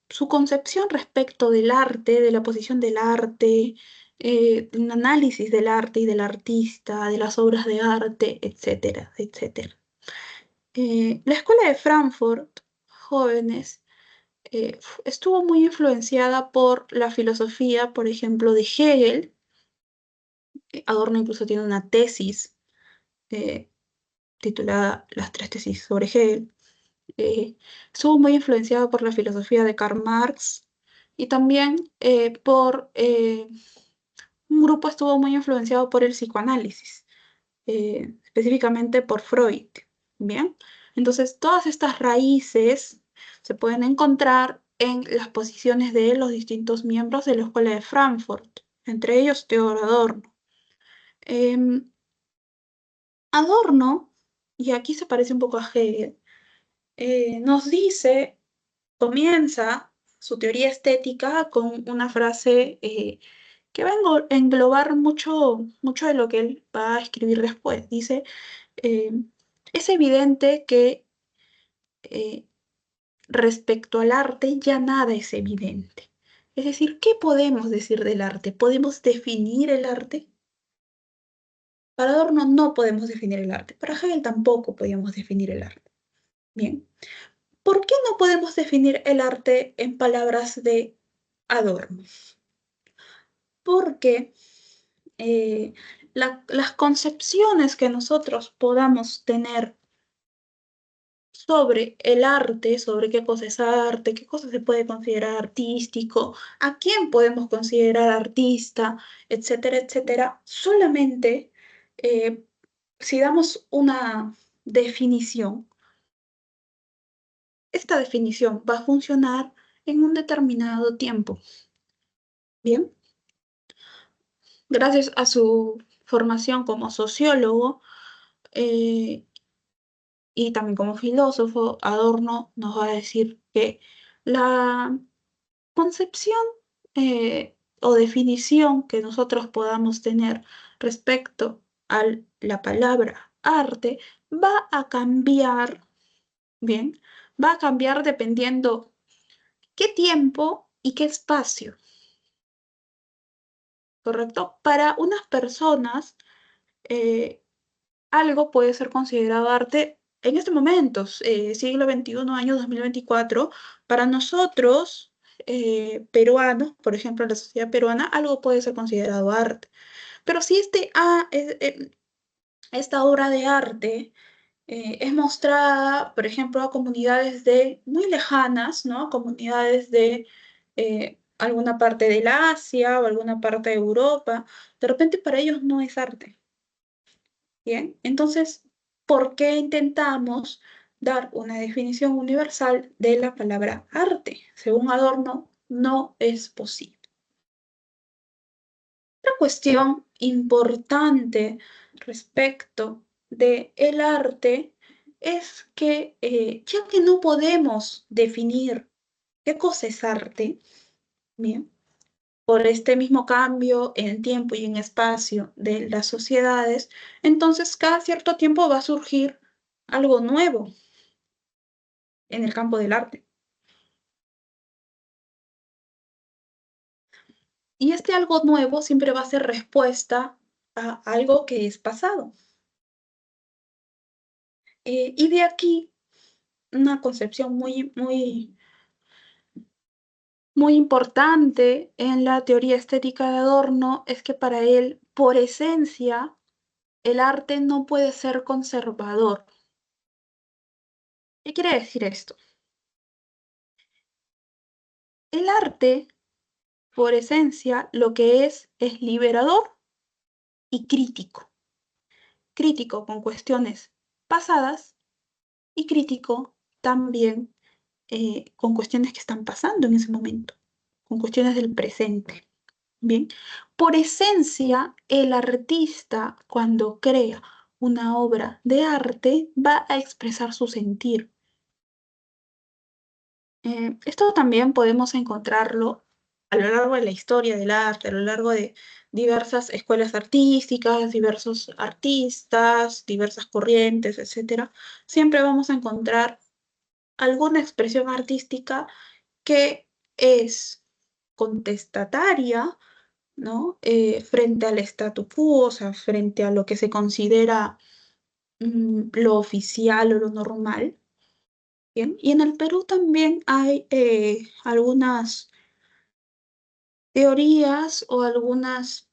su concepción respecto del arte, de la posición del arte, un análisis del arte y del artista, de las obras de arte, etcétera, etcétera. La escuela de Frankfurt jóvenes estuvo muy influenciada por la filosofía, por ejemplo, de Hegel. Adorno incluso tiene una tesis eh, titulada Las tres tesis sobre Hegel. Estuvo muy influenciada por la filosofía de Karl Marx y también por un grupo estuvo muy influenciado por el psicoanálisis, específicamente por Freud. Bien, entonces todas estas raíces se pueden encontrar en las posiciones de los distintos miembros de la Escuela de Frankfurt, entre ellos Theodor Adorno. Em, Adorno, y aquí se parece un poco a Hegel, nos dice, comienza su teoría estética con una frase que va a englobar mucho, mucho de lo que él va a escribir después. Dice, eh, es evidente que eh, respecto al arte ya nada es evidente. Es decir, ¿qué podemos decir del arte? ¿Podemos definir el arte? Para Adorno no podemos definir el arte. Para Hegel tampoco podíamos definir el arte. Bien. ¿Por qué no podemos definir el arte en palabras de Adorno? Porque las concepciones que nosotros podamos tener sobre el arte, sobre qué cosa es arte, qué cosa se puede considerar artístico, a quién podemos considerar artista, etcétera, etcétera, solamente eh, si damos una definición, esta definición va a funcionar en un determinado tiempo. Bien, gracias a su formación como sociólogo eh, y también como filósofo, Adorno nos va a decir que la concepción o definición que nosotros podamos tener respecto a la palabra arte va a cambiar, bien, va a cambiar dependiendo qué tiempo y qué espacio, ¿correcto? Para unas personas, eh, algo puede ser considerado arte en este momento, siglo XXI, año 2024. Para nosotros, peruanos, por ejemplo, la sociedad peruana, algo puede ser considerado arte. Pero si esta obra de arte es mostrada, por ejemplo, a comunidades muy lejanas, ¿no? Comunidades de alguna parte de la Asia o alguna parte de Europa, de repente para ellos no es arte. Bien, entonces, ¿por qué intentamos dar una definición universal de la palabra arte? Según Adorno, no es posible. Otra cuestión importante respecto del arte es que, ya que no podemos definir qué cosa es arte, bien, por este mismo cambio en tiempo y en espacio de las sociedades, entonces cada cierto tiempo va a surgir algo nuevo en el campo del arte. Y este algo nuevo siempre va a ser respuesta a algo que es pasado. Y de aquí una concepción muy, muy, muy importante en la teoría estética de Adorno es que para él, por esencia, el arte no puede ser conservador. ¿Qué quiere decir esto? El arte, por esencia, lo que es liberador y crítico. Crítico con cuestiones pasadas y crítico también con cuestiones que están pasando en ese momento, con cuestiones del presente. Bien, por esencia, el artista cuando crea una obra de arte va a expresar su sentir. Esto también podemos encontrarlo a lo largo de la historia del arte, a lo largo de diversas escuelas artísticas, diversos artistas, diversas corrientes, etc. Siempre vamos a encontrar alguna expresión artística que es contestataria, ¿no? Frente al statu quo, o sea, frente a lo que se considera lo oficial o lo normal, Bien, y en el Perú también hay algunas teorías o algunas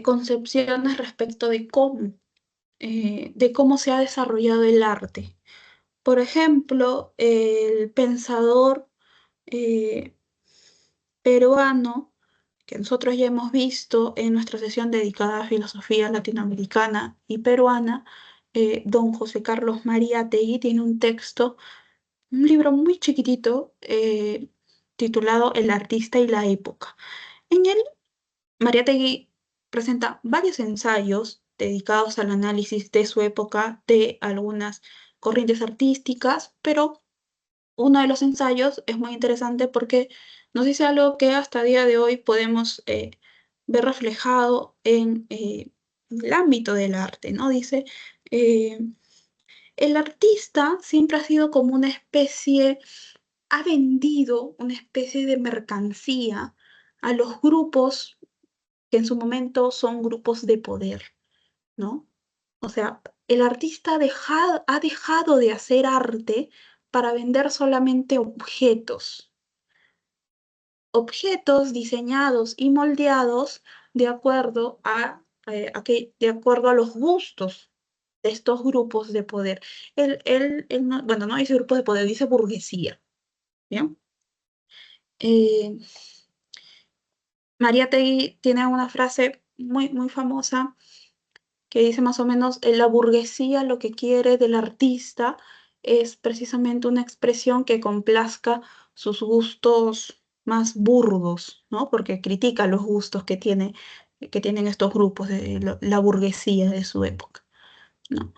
concepciones respecto de cómo se ha desarrollado el arte. Por ejemplo, el pensador eh, peruano, que nosotros ya hemos visto en nuestra sesión dedicada a filosofía latinoamericana y peruana, don José Carlos Mariátegui tiene un texto, un libro muy chiquitito, titulado El artista y la época. En él, Mariátegui presenta varios ensayos dedicados al análisis de su época, de algunas corrientes artísticas, pero uno de los ensayos es muy interesante porque nos dice algo que hasta el día de hoy podemos ver reflejado en el ámbito del arte, ¿no? Dice, eh, el artista siempre ha sido como una especie, ha vendido una especie de mercancía a los grupos que en su momento son grupos de poder, ¿no? O sea, el artista ha dejado de hacer arte para vender solamente objetos diseñados y moldeados de acuerdo a los gustos de estos grupos de poder. Él no, bueno, no dice grupos de poder, dice burguesía. ¿Bien? Eh, Mariátegui tiene una frase muy, muy famosa que dice más o menos, la burguesía lo que quiere del artista es precisamente una expresión que complazca sus gustos más burdos, ¿no? Porque critica los gustos que tienen estos grupos de la burguesía de su época, ¿no?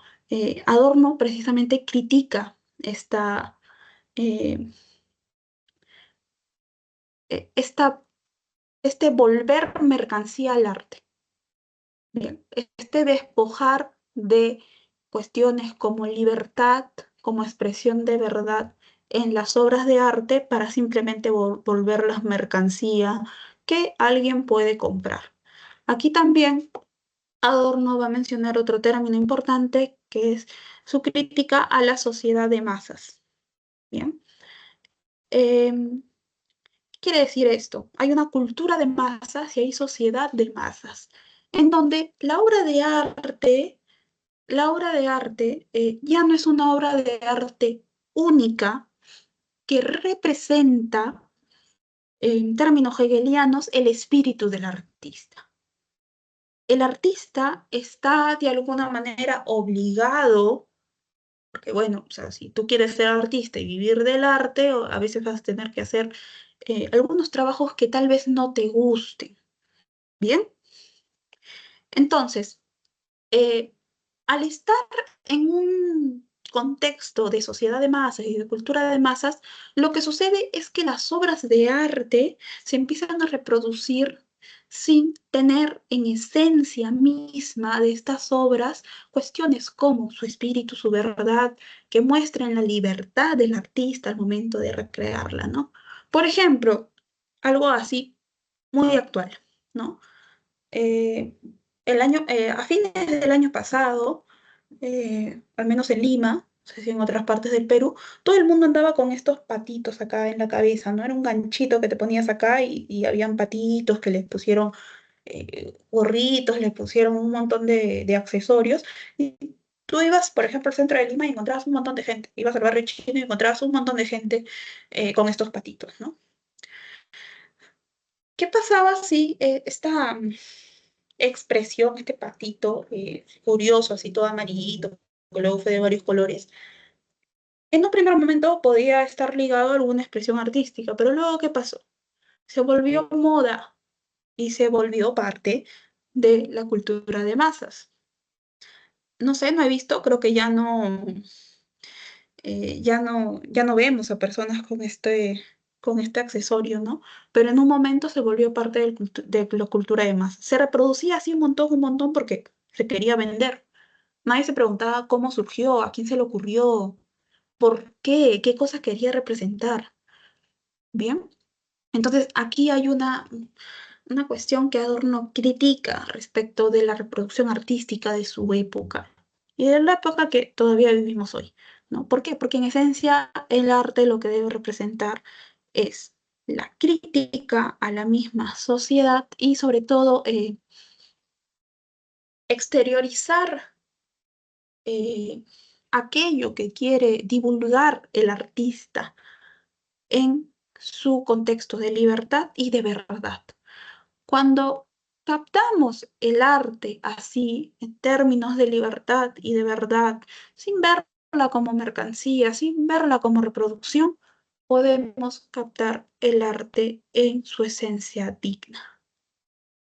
Adorno precisamente critica eh, esta, este volver mercancía al arte. Bien, este despojar de cuestiones como libertad, como expresión de verdad en las obras de arte para simplemente volverlas mercancía que alguien puede comprar. Aquí también Adorno va a mencionar otro término importante que es su crítica a la sociedad de masas. Bien. Em, ¿Qué quiere decir esto? Hay una cultura de masas y hay sociedad de masas, en donde la obra de arte ya no es una obra de arte única que representa, en términos hegelianos, el espíritu del artista. El artista está de alguna manera obligado, porque bueno, o sea, si tú quieres ser artista y vivir del arte, a veces vas a tener que hacer algunos trabajos que tal vez no te gusten. Bien, entonces, eh, al estar en un contexto de sociedad de masas y de cultura de masas, lo que sucede es que las obras de arte se empiezan a reproducir sin tener en esencia misma de estas obras cuestiones como su espíritu, su verdad, que muestren la libertad del artista al momento de recrearla, ¿no? Por ejemplo, algo así muy actual, ¿no? Eh, a fines del año pasado, al menos en Lima, no sé si en otras partes del Perú, todo el mundo andaba con estos patitos acá en la cabeza, ¿no? Era un ganchito que te ponías acá y habían patitos que les pusieron gorritos, les pusieron un montón de accesorios. Y tú ibas, por ejemplo, al centro de Lima y encontrabas un montón de gente. Ibas al barrio chino y encontrabas un montón de gente con estos patitos, ¿no? ¿Qué pasaba si esta expresión, este patito curioso, así todo amarillito, que luego fue de varios colores, en un primer momento podía estar ligado a alguna expresión artística, pero luego ¿qué pasó? Se volvió moda y se volvió parte de la cultura de masas. No sé, no he visto, creo que ya no vemos a personas con este accesorio, ¿no? Pero en un momento se volvió parte de la cultura de masas. Se reproducía así un montón porque se quería vender. Nadie se preguntaba cómo surgió, a quién se le ocurrió, por qué cosas quería representar. Bien, entonces aquí hay una cuestión que Adorno critica respecto de la reproducción artística de su época y de la época que todavía vivimos hoy. ¿no? ¿Por qué? Porque en esencia el arte lo que debe representar es la crítica a la misma sociedad y sobre todo exteriorizar aquello que quiere divulgar el artista en su contexto de libertad y de verdad. Cuando captamos el arte así, en términos de libertad y de verdad, sin verla como mercancía, sin verla como reproducción, podemos captar el arte en su esencia digna.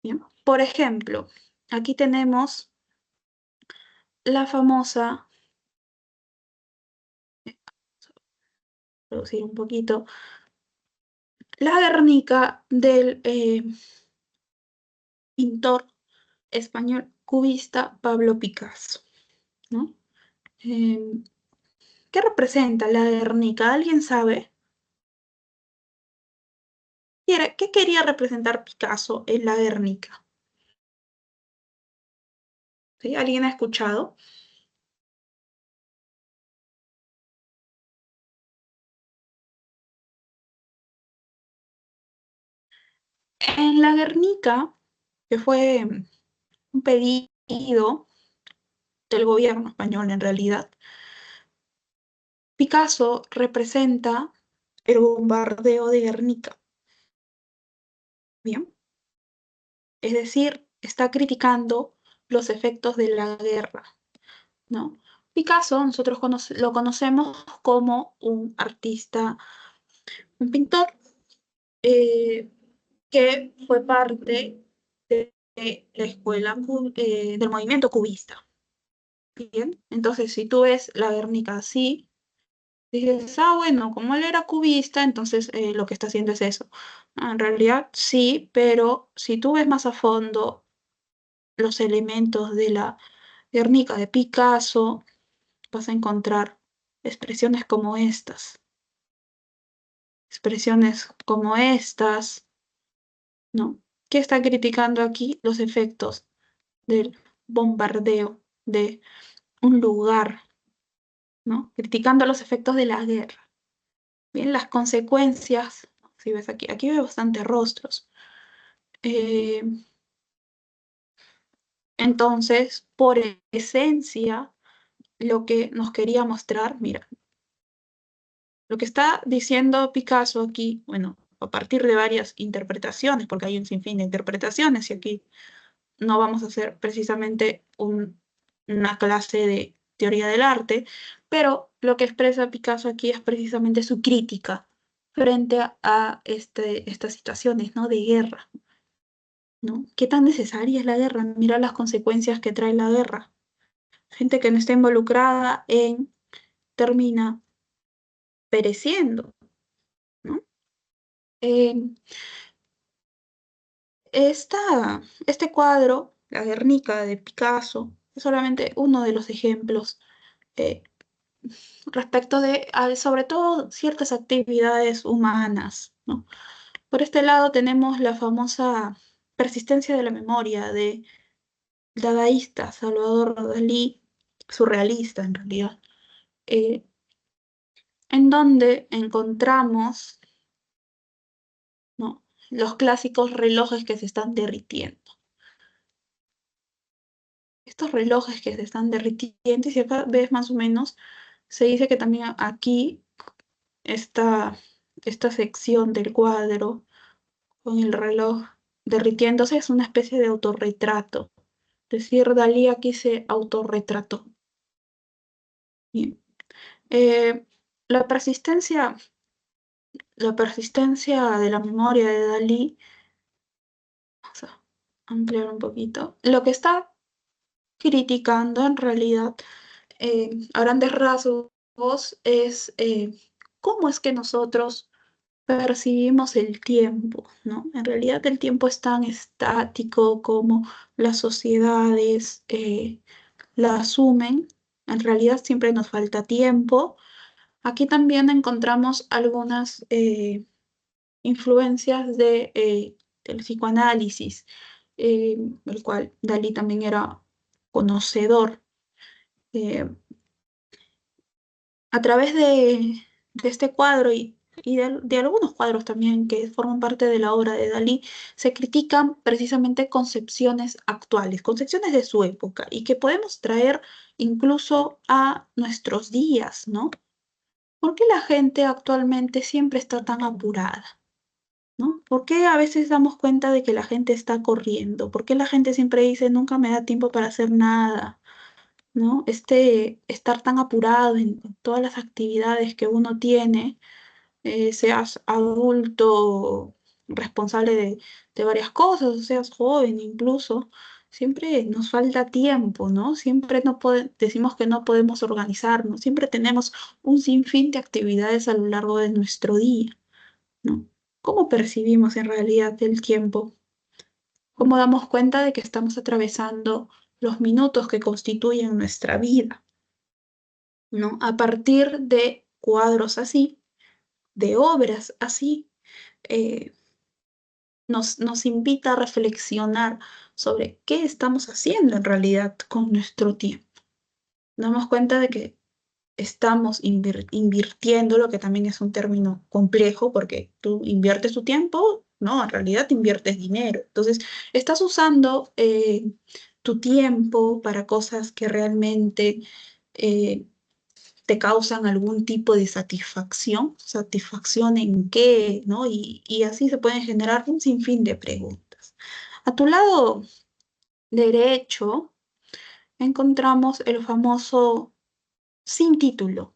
¿Bien? Por ejemplo, aquí tenemos la famosa, producir un poquito, la Guernica del pintor español cubista Pablo Picasso, ¿no? Eh, ¿Qué representa la Guernica? ¿Alguien sabe? ¿Qué quería representar Picasso en la Guernica? ¿Sí? ¿Alguien ha escuchado? En la Guernica, que fue un pedido del gobierno español en realidad, Picasso representa el bombardeo de Guernica. Bien, es decir, está criticando los efectos de la guerra, ¿no? Picasso, nosotros lo conocemos como un artista, un pintor eh, que fue parte de la escuela del movimiento cubista. Bien, entonces si tú ves la Guernica así, dices, ah, bueno, como él era cubista, entonces lo que está haciendo es eso. Ah, en realidad sí, pero si tú ves más a fondo los elementos de la Guernica de Picasso, vas a encontrar expresiones como estas, expresiones como estas, ¿no? ¿Qué está criticando aquí? Los efectos del bombardeo de un lugar, ¿no? Criticando los efectos de la guerra. Bien, las consecuencias, si ves aquí, aquí veo bastantes rostros. Eh, entonces, por esencia, lo que nos quería mostrar, mira, lo que está diciendo Picasso aquí, bueno, a partir de varias interpretaciones, porque hay un sinfín de interpretaciones y aquí no vamos a hacer precisamente una clase de teoría del arte, pero lo que expresa Picasso aquí es precisamente su crítica frente a estas situaciones, ¿no? De guerra, ¿no? ¿Qué tan necesaria es la guerra? Mira las consecuencias que trae la guerra. Gente que no está involucrada termina pereciendo, ¿no? Eh, este cuadro, La Guernica de Picasso, es solamente uno de los ejemplos eh, respecto sobre todo, ciertas actividades humanas, ¿no? Por este lado tenemos la famosa persistencia de la memoria de dadaísta Salvador Dalí, surrealista en realidad, eh, en donde encontramos, ¿no? Los clásicos relojes que se están derritiendo. Estos relojes que se están derritiendo, y si acá ves más o menos, se dice que también aquí esta, esta sección del cuadro con el reloj derritiéndose es una especie de autorretrato. Es decir, Dalí aquí se autorretrató. Bien. Eh, la la persistencia de la memoria de Dalí, vamos a ampliar un poquito, lo que está criticando en realidad, a grandes rasgos, es cómo es que nosotros percibimos el tiempo, ¿no? En realidad el tiempo es tan estático como las sociedades la asumen. En realidad siempre nos falta tiempo. Aquí también encontramos algunas influencias del psicoanálisis, el cual Dalí también era conocedor. Eh, A través de este cuadro y de algunos cuadros también que forman parte de la obra de Dalí, se critican precisamente concepciones actuales, concepciones de su época, y que podemos traer incluso a nuestros días, ¿no? ¿Por qué la gente actualmente siempre está tan apurada? ¿No? ¿Por qué a veces damos cuenta de que la gente está corriendo? ¿Por qué la gente siempre dice, nunca me da tiempo para hacer nada? ¿No? Estar tan apurado en todas las actividades que uno tiene, seas adulto, responsable de varias cosas, o seas joven incluso, siempre nos falta tiempo, ¿no? Siempre decimos que no podemos organizarnos, siempre tenemos un sinfín de actividades a lo largo de nuestro día, ¿no? ¿Cómo percibimos en realidad el tiempo? ¿Cómo damos cuenta de que estamos atravesando los minutos que constituyen nuestra vida? ¿No? A partir de cuadros así, de obras así, eh, nos invita a reflexionar sobre qué estamos haciendo en realidad con nuestro tiempo. Nos damos cuenta de que estamos invirtiendo, lo que también es un término complejo, porque tú inviertes tu tiempo, no, en realidad inviertes dinero. Entonces, estás usando tu tiempo para cosas que realmente eh, te causan algún tipo de satisfacción en qué, ¿no? Y así se pueden generar un sinfín de preguntas. A tu lado derecho encontramos el famoso sin título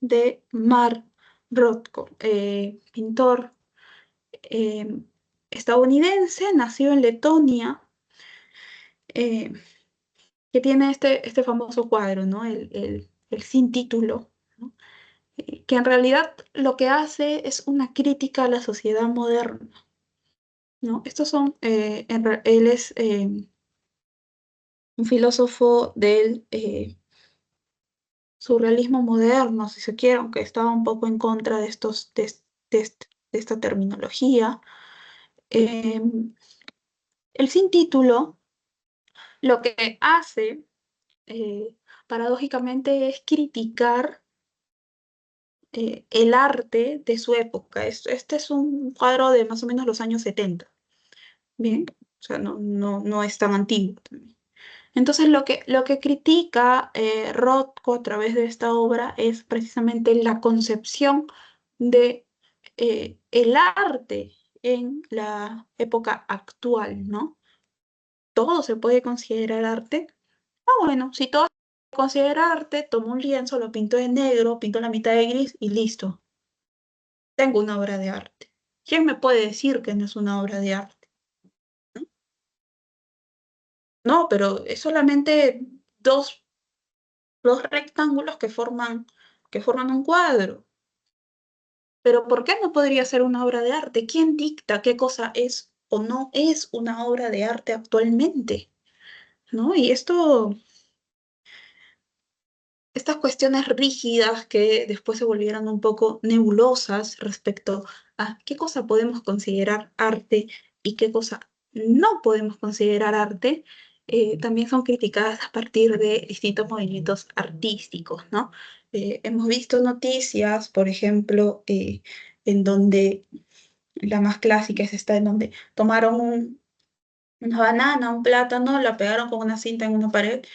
de Mark Rothko, pintor eh, estadounidense, nació en Letonia, eh, que tiene este famoso cuadro, ¿no? El sin título, ¿no? Que en realidad lo que hace es una crítica a la sociedad moderna, ¿no? Estos son, él es un filósofo del surrealismo moderno, si se quiere, aunque estaba un poco en contra de esta terminología. Eh, el sin título lo que hace, eh, paradójicamente, es criticar el arte de su época. Este es un cuadro de más o menos los años 70. Bien, o sea, no es tan antiguo también. Entonces, lo que critica Rothko a través de esta obra es precisamente la concepción de el arte en la época actual, ¿no? ¿Todo se puede considerar arte? Ah, bueno, si todo se puede considerar arte, tomo un lienzo, lo pinto de negro, pinto la mitad de gris y listo. Tengo una obra de arte. ¿Quién me puede decir que no es una obra de arte? No, pero es solamente dos, dos rectángulos que forman un cuadro. Pero ¿por qué no podría ser una obra de arte? ¿Quién dicta qué cosa es o no es una obra de arte actualmente? ¿No? Y estas cuestiones rígidas que después se volvieron un poco nebulosas respecto a qué cosa podemos considerar arte y qué cosa no podemos considerar arte, también son criticadas a partir de distintos movimientos artísticos, ¿no? Hemos visto noticias, por ejemplo, en donde la más clásica es esta, en donde tomaron una banana, un plátano, la pegaron con una cinta en una pared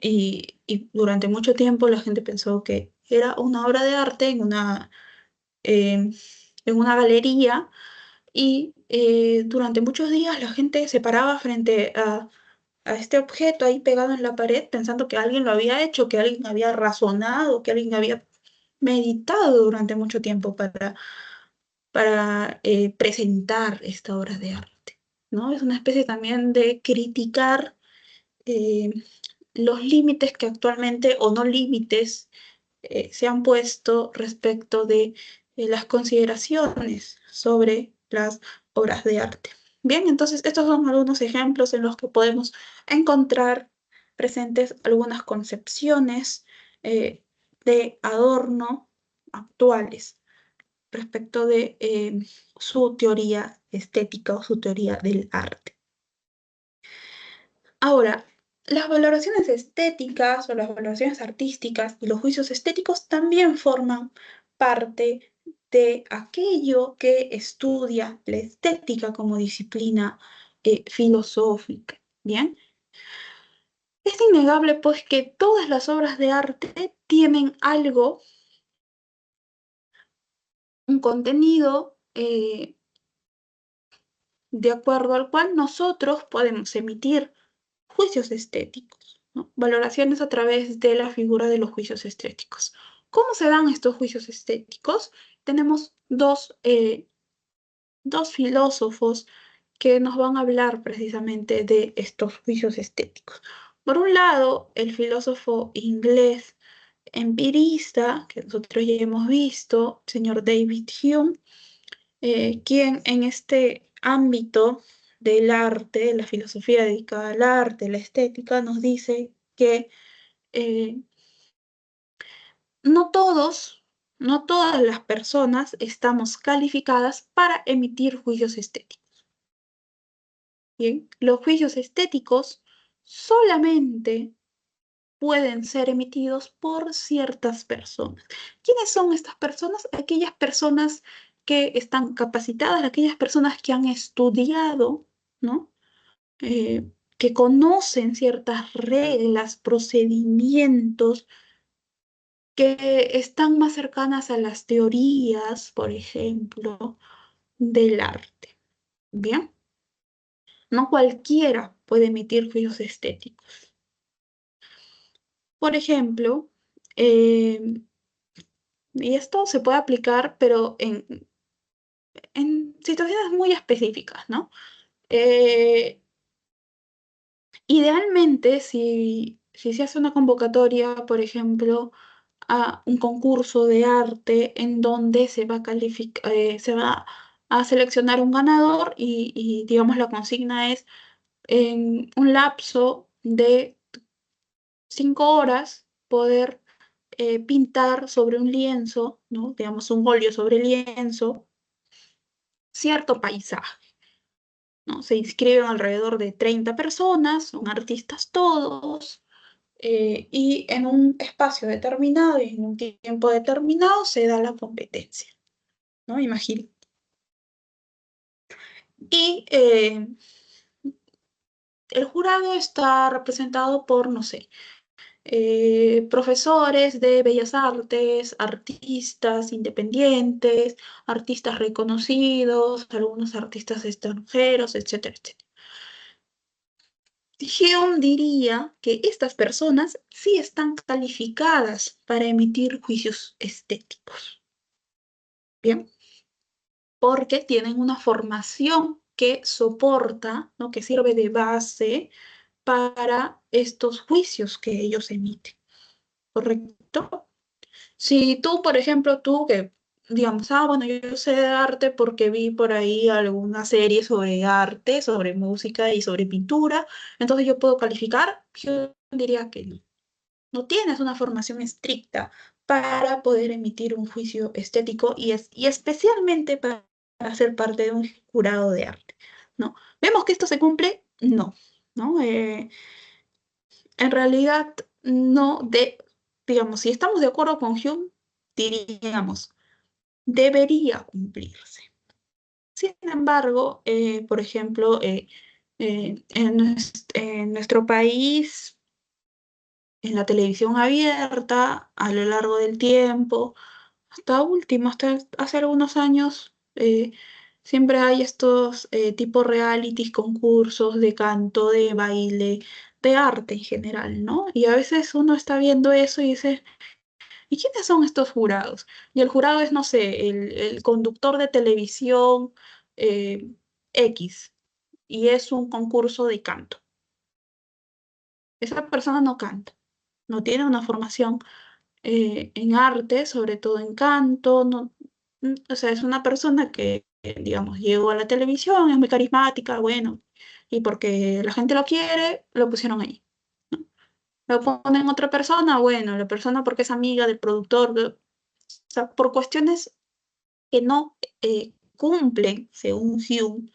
y durante mucho tiempo la gente pensó que era una obra de arte eh, en una galería y durante muchos días la gente se paraba frente a este objeto ahí pegado en la pared pensando que alguien lo había hecho, que alguien había razonado, que alguien había meditado durante mucho tiempo para presentar esta obra de arte, ¿no? Es una especie también de criticar eh, los límites que actualmente, o no límites, se han puesto respecto de las consideraciones sobre las obras de arte. Bien, entonces estos son algunos ejemplos en los que podemos encontrar presentes algunas concepciones de adorno actuales respecto de su teoría estética o su teoría del arte. Ahora, las valoraciones estéticas o las valoraciones artísticas y los juicios estéticos también forman parte de aquello que estudia la estética como disciplina filosófica. Bien, es innegable pues que todas las obras de arte tienen algo, un contenido de acuerdo al cual nosotros podemos emitir juicios estéticos, ¿no? Valoraciones a través de la figura de los juicios estéticos. ¿Cómo se dan estos juicios estéticos? Tenemos dos filósofos que nos van a hablar precisamente de estos juicios estéticos. Por un lado, el filósofo inglés empirista, que nosotros ya hemos visto, el señor David Hume, quien en este ámbito del arte, la filosofía dedicada al arte, la estética, nos dice que eh, no todos, no todas las personas estamos calificadas para emitir juicios estéticos. Bien, los juicios estéticos solamente pueden ser emitidos por ciertas personas. ¿Quiénes son estas personas? Aquellas personas que están capacitadas, aquellas personas que han estudiado, ¿no? Que conocen ciertas reglas, procedimientos, que están más cercanas a las teorías, por ejemplo, del arte. Bien, no cualquiera puede emitir juicios estéticos. Por ejemplo, y esto se puede aplicar, pero en situaciones muy específicas, ¿no? Idealmente, si se hace una convocatoria, por ejemplo, a un concurso de arte en donde se va a seleccionar un ganador y, digamos, la consigna es en un lapso de 5 horas poder pintar sobre un lienzo, ¿no? Digamos, un óleo sobre lienzo, cierto paisaje, ¿no? Se inscriben alrededor de 30 personas, son artistas todos, y en un espacio determinado y en un tiempo determinado se da la competencia, ¿no? Imagínate. Y el jurado está representado por, no sé, profesores de bellas artes, artistas independientes, artistas reconocidos, algunos artistas extranjeros, etcétera, etcétera. Hume diría que estas personas sí están calificadas para emitir juicios estéticos, ¿bien? Porque tienen una formación que soporta, ¿no? Que sirve de base para estos juicios que ellos emiten, ¿correcto? Si tú, por ejemplo, tú que, digamos, bueno, yo sé de arte porque vi por ahí alguna serie sobre arte, sobre música y sobre pintura, entonces yo puedo calificar, yo diría que no. No tienes una formación estricta para poder emitir un juicio estético y especialmente para ser parte de un jurado de arte, ¿no? ¿Vemos que esto se cumple? No, ¿no? En realidad, no digamos, si estamos de acuerdo con Hume, diríamos, debería cumplirse. Sin embargo, por ejemplo, en nuestro país, en la televisión abierta, a lo largo del tiempo, hasta hace algunos años, siempre hay estos tipos realities, concursos de canto, de baile, de arte en general, ¿no? Y a veces uno está viendo eso y dice, ¿y quiénes son estos jurados? Y el jurado es, no sé, el conductor de televisión eh, X, y es un concurso de canto. Esa persona no canta, no tiene una formación en arte, sobre todo en canto, no, o sea, es una persona que, digamos, llegó a la televisión, es muy carismática, bueno, y porque la gente lo quiere, lo pusieron ahí. ¿No? Lo ponen otra persona, bueno, la persona porque es amiga del productor, o sea, por cuestiones que no cumplen, según Hume,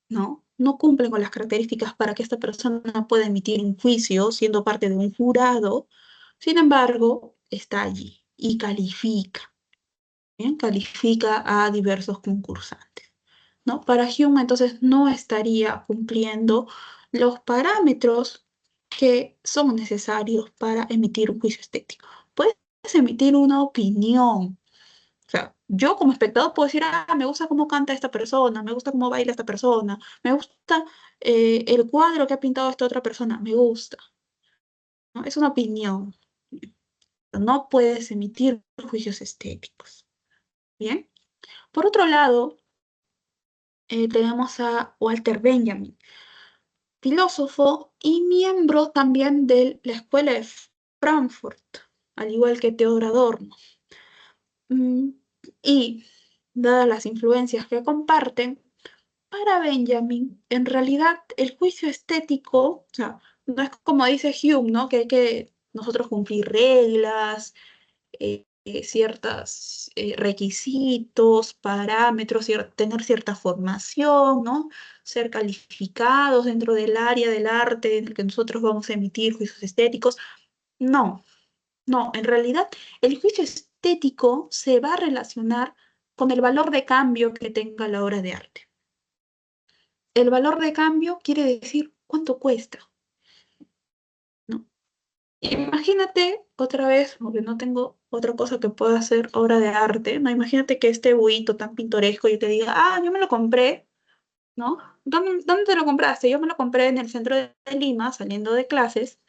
¿no? no cumplen con las características para que esta persona pueda emitir un juicio siendo parte de un jurado. Sin embargo, está allí y califica, ¿bien? Califica a diversos concursantes, ¿no? Para Hume, entonces, no estaría cumpliendo los parámetros que son necesarios para emitir un juicio estético. Puedes emitir una opinión. O sea, yo como espectador puedo decir, me gusta cómo canta esta persona, me gusta cómo baila esta persona, me gusta el cuadro que ha pintado esta otra persona, me gusta, ¿no? Es una opinión. No puedes emitir juicios estéticos. Bien. Por otro lado, tenemos a Walter Benjamin, filósofo y miembro también de la Escuela de Frankfurt, al igual que Theodor Adorno. Y dadas las influencias que comparten, para Benjamin, en realidad el juicio estético, o sea, no es como dice Hume, ¿no? Que hay que nosotros cumplir reglas, ciertos requisitos, parámetros, tener cierta formación, ¿no? Ser calificados dentro del área del arte en el que nosotros vamos a emitir juicios estéticos. No, no, en realidad el juicio estético se va a relacionar con el valor de cambio que tenga la obra de arte. El valor de cambio quiere decir cuánto cuesta, ¿no? Imagínate otra vez, porque no tengo otra cosa que pueda hacer obra de arte, ¿no? Imagínate que este buito tan pintoresco yo te diga, yo me lo compré, ¿no? ¿Dónde te lo compraste? Yo me lo compré en el centro de Lima, saliendo de clases,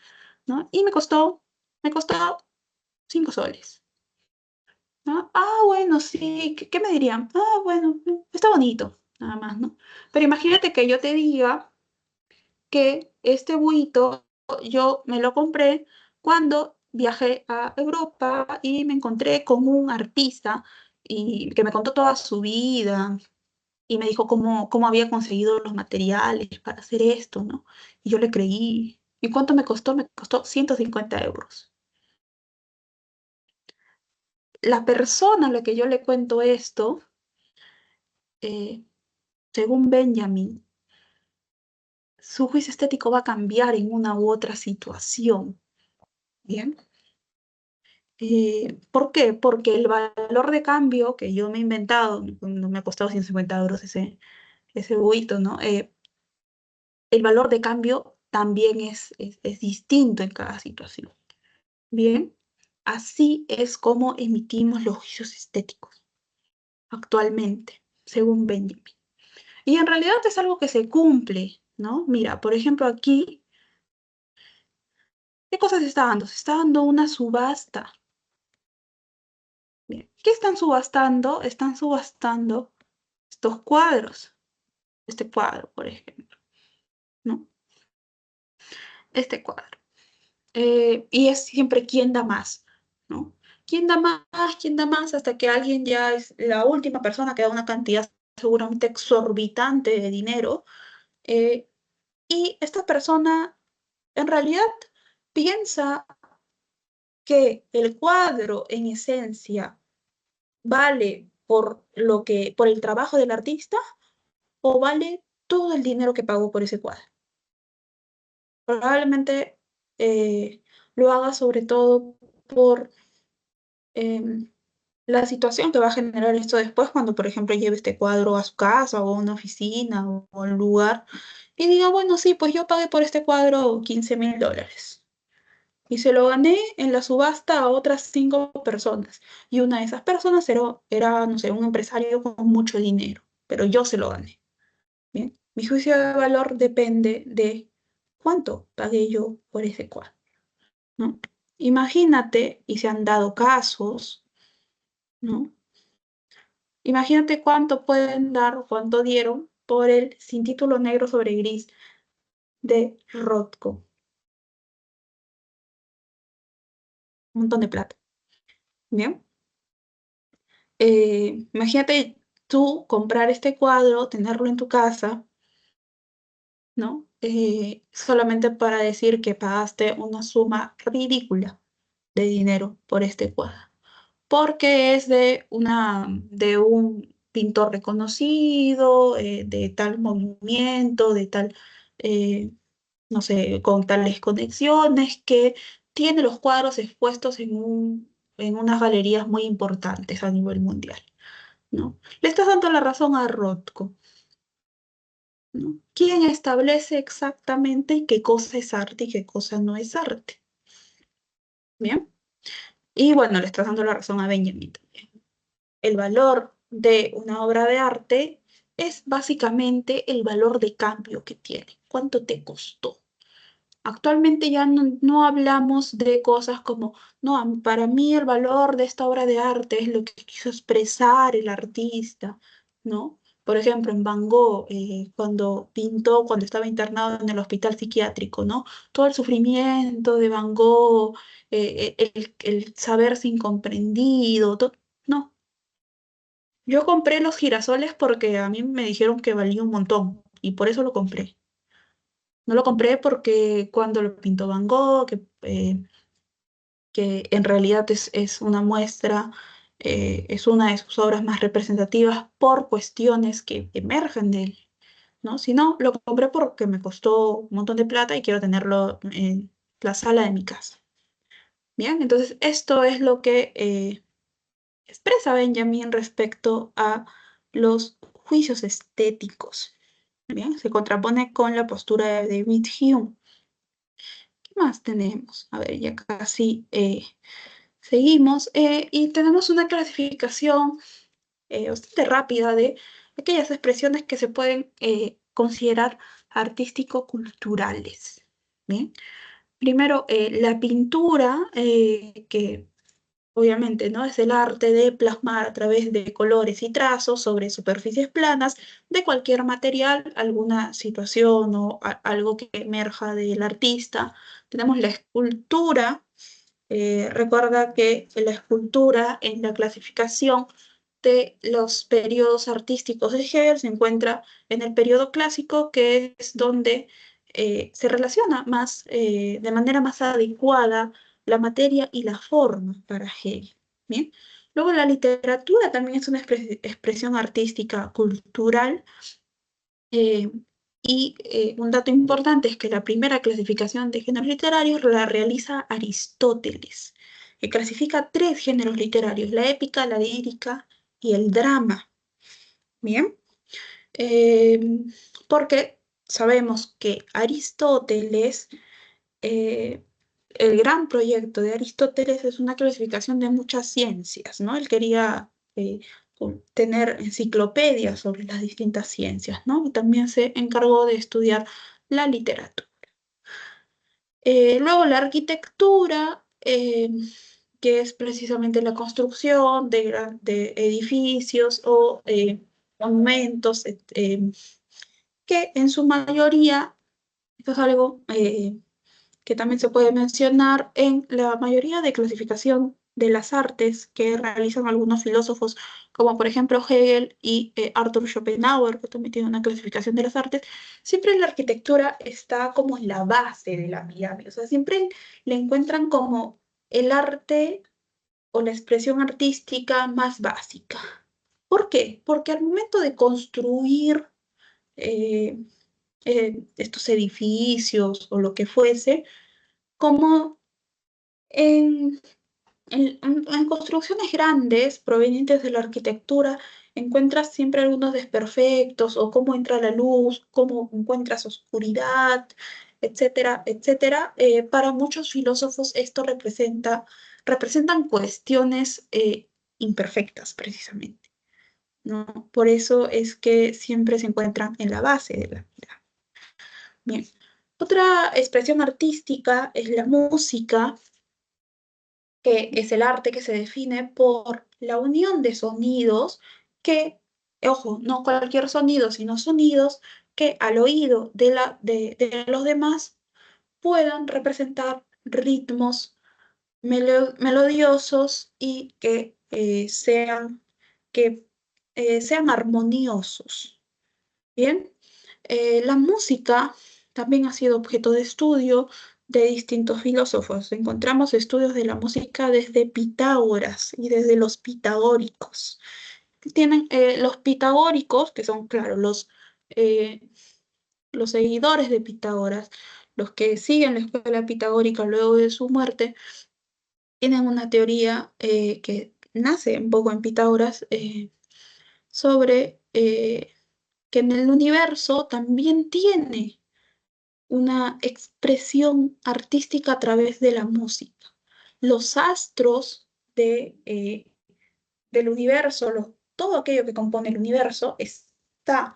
¿no? Y me costó 5 soles, ¿no? Bueno, sí, ¿qué me dirían? Bueno, está bonito, nada más, ¿no? Pero imagínate que yo te diga que este buito yo me lo compré cuando viajé a Europa y me encontré con un artista y que me contó toda su vida y me dijo cómo había conseguido los materiales para hacer esto, ¿no? Y yo le creí. ¿Y cuánto me costó? Me costó 150 euros. La persona a la que yo le cuento esto, eh, según Benjamin, su juicio estético va a cambiar en una u otra situación. Bien. ¿Por qué? Porque el valor de cambio que yo me he inventado, no me ha costado 150 euros ese buito, ¿no? El valor de cambio también es distinto en cada situación. Bien, así es como emitimos los juicios estéticos actualmente, según Benjamin. Y en realidad es algo que se cumple, ¿no? Mira, por ejemplo, aquí, ¿qué cosa se está dando? Se está dando una subasta. Bien, ¿qué están subastando? Están subastando estos cuadros. Este cuadro, por ejemplo, ¿no? Este cuadro. Y es siempre quién da más, ¿no? ¿Quién da más? ¿Quién da más? Hasta que alguien ya es la última persona que da una cantidad seguramente exorbitante de dinero. eh, y esta persona en realidad piensa que el cuadro en esencia vale por el trabajo del artista o vale todo el dinero que pagó por ese cuadro. Probablemente lo haga sobre todo por em, la situación que va a generar esto después cuando, por ejemplo, lleve este cuadro a su casa o a una oficina o a un lugar y diga, bueno, sí, pues yo pagué por este cuadro $15.000 y se lo gané en la subasta a otras 5 personas y una de esas personas era, no sé, un empresario con mucho dinero, pero yo se lo gané. Bien, mi juicio de valor depende de cuánto pagué yo por ese cuadro, ¿no? Imagínate, y se han dado casos, ¿no? Imagínate cuánto pueden dar o cuánto dieron por el Sin título negro sobre gris de Rothko. Un montón de plata, ¿bien? Imagínate tú comprar este cuadro, tenerlo en tu casa, ¿no? Solamente para decir que pagaste una suma ridícula de dinero por este cuadro. Porque es de un pintor reconocido, de tal movimiento, de tal, no sé, con tales conexiones, que tiene los cuadros expuestos en unas galerías muy importantes a nivel mundial, ¿no? Le estás dando la razón a Rothko, ¿no? ¿Quién establece exactamente qué cosa es arte y qué cosa no es arte? Bien. Y bueno, le estás dando la razón a Benjamin también. El valor de una obra de arte es básicamente el valor de cambio que tiene. ¿Cuánto te costó? Actualmente ya no hablamos de cosas como, no, para mí el valor de esta obra de arte es lo que quiso expresar el artista, ¿no? Por ejemplo, en Van Gogh, cuando pintó, cuando estaba internado en el hospital psiquiátrico, ¿no? Todo el sufrimiento de Van Gogh, el saberse incomprendido, no. Yo compré los girasoles porque a mí me dijeron que valía un montón y por eso lo compré. No lo compré porque cuando lo pintó Van Gogh, que en realidad es una muestra, es una de sus obras más representativas por cuestiones que emergen de él, ¿no? Si no, lo compré porque me costó un montón de plata y quiero tenerlo en la sala de mi casa. Bien, entonces esto es lo que expresa Benjamin respecto a los juicios estéticos. Bien, se contrapone con la postura de David Hume. ¿Qué más tenemos? A ver, ya casi seguimos. Y tenemos una clasificación bastante rápida de aquellas expresiones que se pueden considerar artístico-culturales. Bien, primero, la pintura, que obviamente, ¿no? Es el arte de plasmar a través de colores y trazos sobre superficies planas de cualquier material, alguna situación o algo que emerja del artista. Tenemos la escultura. Recuerda que la escultura en la clasificación de los periodos artísticos de Hegel se encuentra en el periodo clásico, que es donde se relaciona más, de manera más adecuada la materia y la forma para Hegel. ¿Bien? Luego la literatura también es una expresión artística cultural. eh, un dato importante es que la primera clasificación de géneros literarios la realiza Aristóteles, que clasifica tres géneros literarios: la épica, la lírica y el drama. Bien, Eh, porque sabemos que Aristóteles, eh, el gran proyecto de Aristóteles es una clasificación de muchas ciencias, ¿no? Él quería tener enciclopedias sobre las distintas ciencias, ¿no? Y también se encargó de estudiar la literatura. Luego la arquitectura, que es precisamente la construcción de edificios o monumentos, que en su mayoría, esto es algo que también se puede mencionar en la mayoría de clasificación de las artes que realizan algunos filósofos, como por ejemplo Hegel y Arthur Schopenhauer, que también tiene una clasificación de las artes. Siempre la arquitectura está como en la base de la pirámide, o sea, siempre le encuentran como el arte o la expresión artística más básica. ¿Por qué? Porque al momento de construir eh, estos edificios o lo que fuese, como en, en construcciones grandes provenientes de la arquitectura, encuentras siempre algunos desperfectos o cómo entra la luz, cómo encuentras oscuridad, etcétera, etcétera. Para muchos filósofos esto representan cuestiones imperfectas, precisamente, ¿no? Por eso es que siempre se encuentran en la base de la vida. Bien. Otra expresión artística es la música, que es el arte que se define por la unión de sonidos que, ojo, no cualquier sonido, sino sonidos que al oído de los demás puedan representar ritmos melodiosos y que sean armoniosos. Bien, la música también ha sido objeto de estudio de distintos filósofos. Encontramos estudios de la música desde Pitágoras y desde los pitagóricos. tienen los pitagóricos, que son, claro, los seguidores de Pitágoras, los que siguen la escuela pitagórica luego de su muerte, tienen una teoría que nace un poco en Pitágoras sobre que en el universo también tiene una expresión artística a través de la música. Los astros del universo, todo aquello que compone el universo, está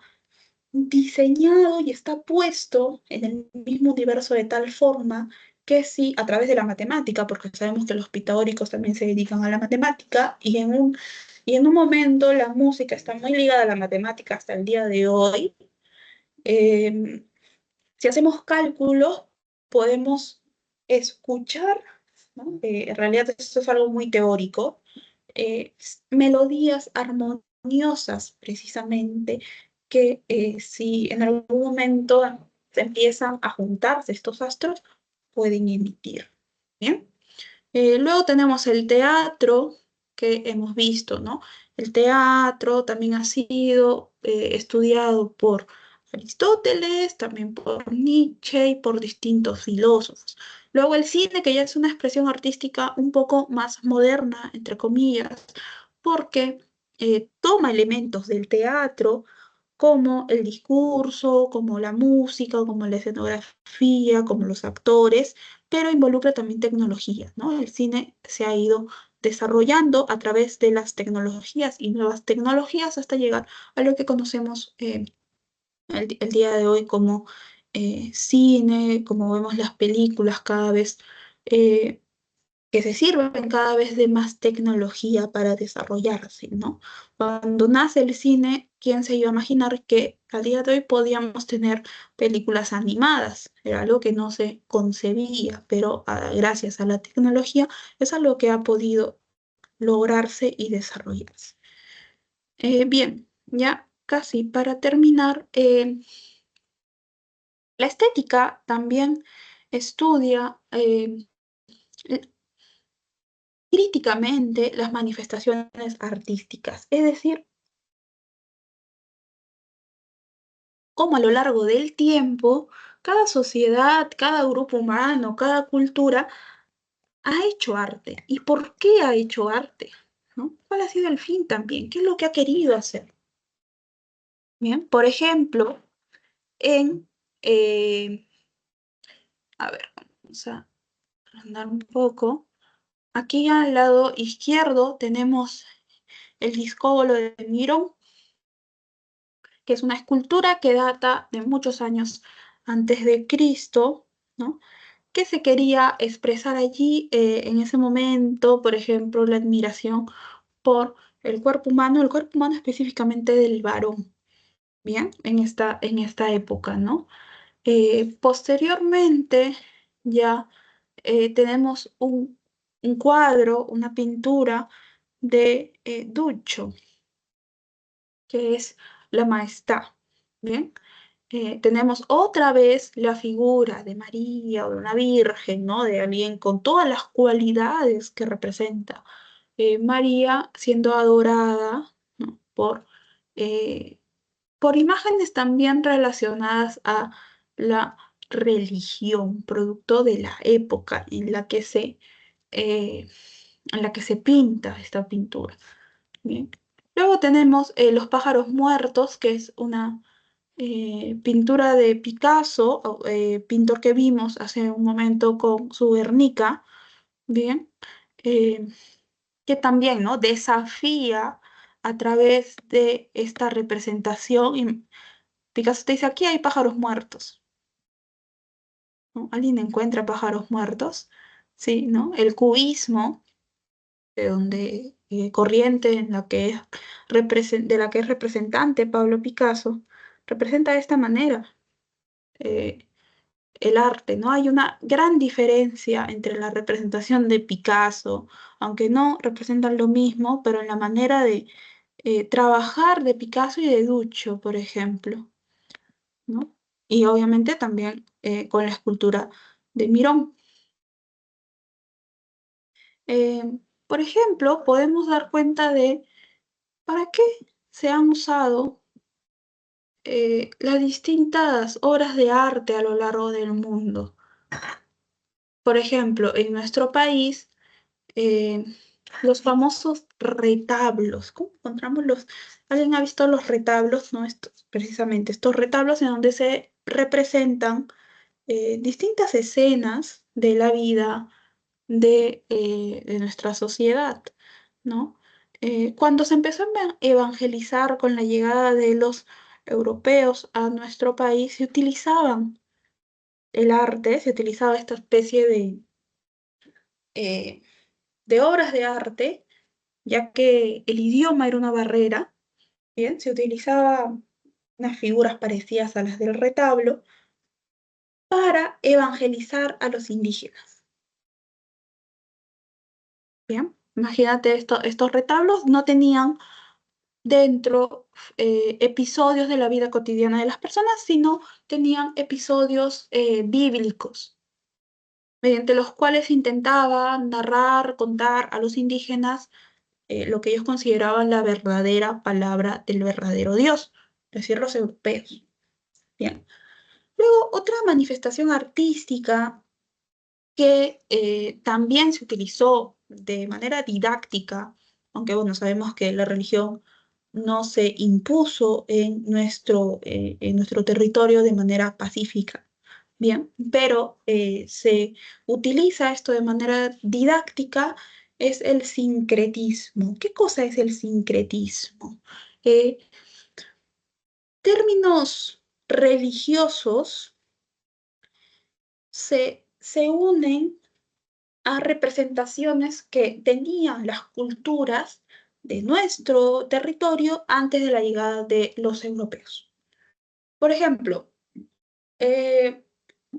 diseñado y está puesto en el mismo universo de tal forma que si a través de la matemática, porque sabemos que los pitagóricos también se dedican a la matemática, y en un momento la música está muy ligada a la matemática hasta el día de hoy. eh, si hacemos cálculos, podemos escuchar, ¿no? En realidad esto es algo muy teórico, melodías armoniosas precisamente, que si en algún momento se empiezan a juntarse estos astros, pueden emitir. ¿Bien? Luego tenemos el teatro que hemos visto, ¿no? El teatro también ha sido estudiado por Aristóteles, también por Nietzsche y por distintos filósofos. Luego el cine, que ya es una expresión artística un poco más moderna, entre comillas, porque toma elementos del teatro, como el discurso, como la música, como la escenografía, como los actores, pero involucra también tecnología, ¿no? El cine se ha ido desarrollando a través de las tecnologías y nuevas tecnologías hasta llegar a lo que conocemos el día de hoy como cine, como vemos las películas cada vez eh, que se sirven cada vez de más tecnología para desarrollarse, ¿no? Cuando nace el cine, ¿quién se iba a imaginar que al día de hoy podíamos tener películas animadas? Era algo que no se concebía, pero gracias a la tecnología es algo que ha podido lograrse y desarrollarse. Bien, ya casi para terminar, la estética también estudia críticamente las manifestaciones artísticas, es decir, cómo a lo largo del tiempo cada sociedad, cada grupo humano, cada cultura ha hecho arte y por qué ha hecho arte, ¿no? ¿Cuál ha sido el fin también? ¿Qué es lo que ha querido hacer? Bien, por ejemplo, en, eh, a ver, vamos a andar un poco. Aquí al lado izquierdo tenemos el discóbolo de Miró, que es una escultura que data de muchos años antes de Cristo, ¿no? Que se quería expresar allí en ese momento, por ejemplo, la admiración por el cuerpo humano específicamente del varón, ¿bien? En esta época, ¿no? Posteriormente ya tenemos un cuadro, una pintura de Duccio, que es la Maestad, ¿bien? Tenemos otra vez la figura de María o de una virgen, ¿no? De alguien con todas las cualidades que representa María siendo adorada, ¿no? Eh, por imágenes también relacionadas a la religión, producto de la época eh, en la que se pinta esta pintura. Bien. Luego tenemos Los pájaros muertos, que es una pintura de Picasso, pintor que vimos hace un momento con su Guernica, bien, eh, que también, ¿no? Desafía a través de esta representación. Y Picasso te dice, aquí hay pájaros muertos, ¿no? ¿Alguien encuentra pájaros muertos? Sí, ¿no? El cubismo, de donde corriente en la que de la que es representante Pablo Picasso, representa de esta manera el arte, ¿no? Hay una gran diferencia entre la representación de Picasso, aunque no representan lo mismo, pero en la manera de trabajar de Picasso y de Duccio, por ejemplo, ¿no? Y obviamente también con la escultura de Mirón. Eh, por ejemplo, podemos dar cuenta de ¿para qué se han usado las distintas obras de arte a lo largo del mundo? Por ejemplo, en nuestro país, los famosos retablos. ¿Cómo encontramos los? ¿Alguien ha visto los retablos? No, precisamente estos retablos en donde se representan distintas escenas de la vida de nuestra sociedad, ¿no? Cuando se empezó a evangelizar con la llegada de los europeos a nuestro país, se utilizaban el arte, se utilizaba esta especie eh, de obras de arte, ya que el idioma era una barrera, ¿bien? Se utilizaban unas figuras parecidas a las del retablo para evangelizar a los indígenas, ¿bien? Imagínate estos retablos no tenían dentro episodios de la vida cotidiana de las personas, sino tenían episodios bíblicos, mediante los cuales intentaban narrar, contar a los indígenas lo que ellos consideraban la verdadera palabra del verdadero Dios, es decir, los europeos. Bien. Luego, otra manifestación artística que también se utilizó de manera didáctica, aunque bueno, sabemos que la religión no se impuso en nuestro territorio de manera pacífica, bien, pero se utiliza esto de manera didáctica, es el sincretismo. ¿Qué cosa es el sincretismo? Eh, Términos religiosos se unen a representaciones que tenían las culturas de nuestro territorio antes de la llegada de los europeos. Por ejemplo,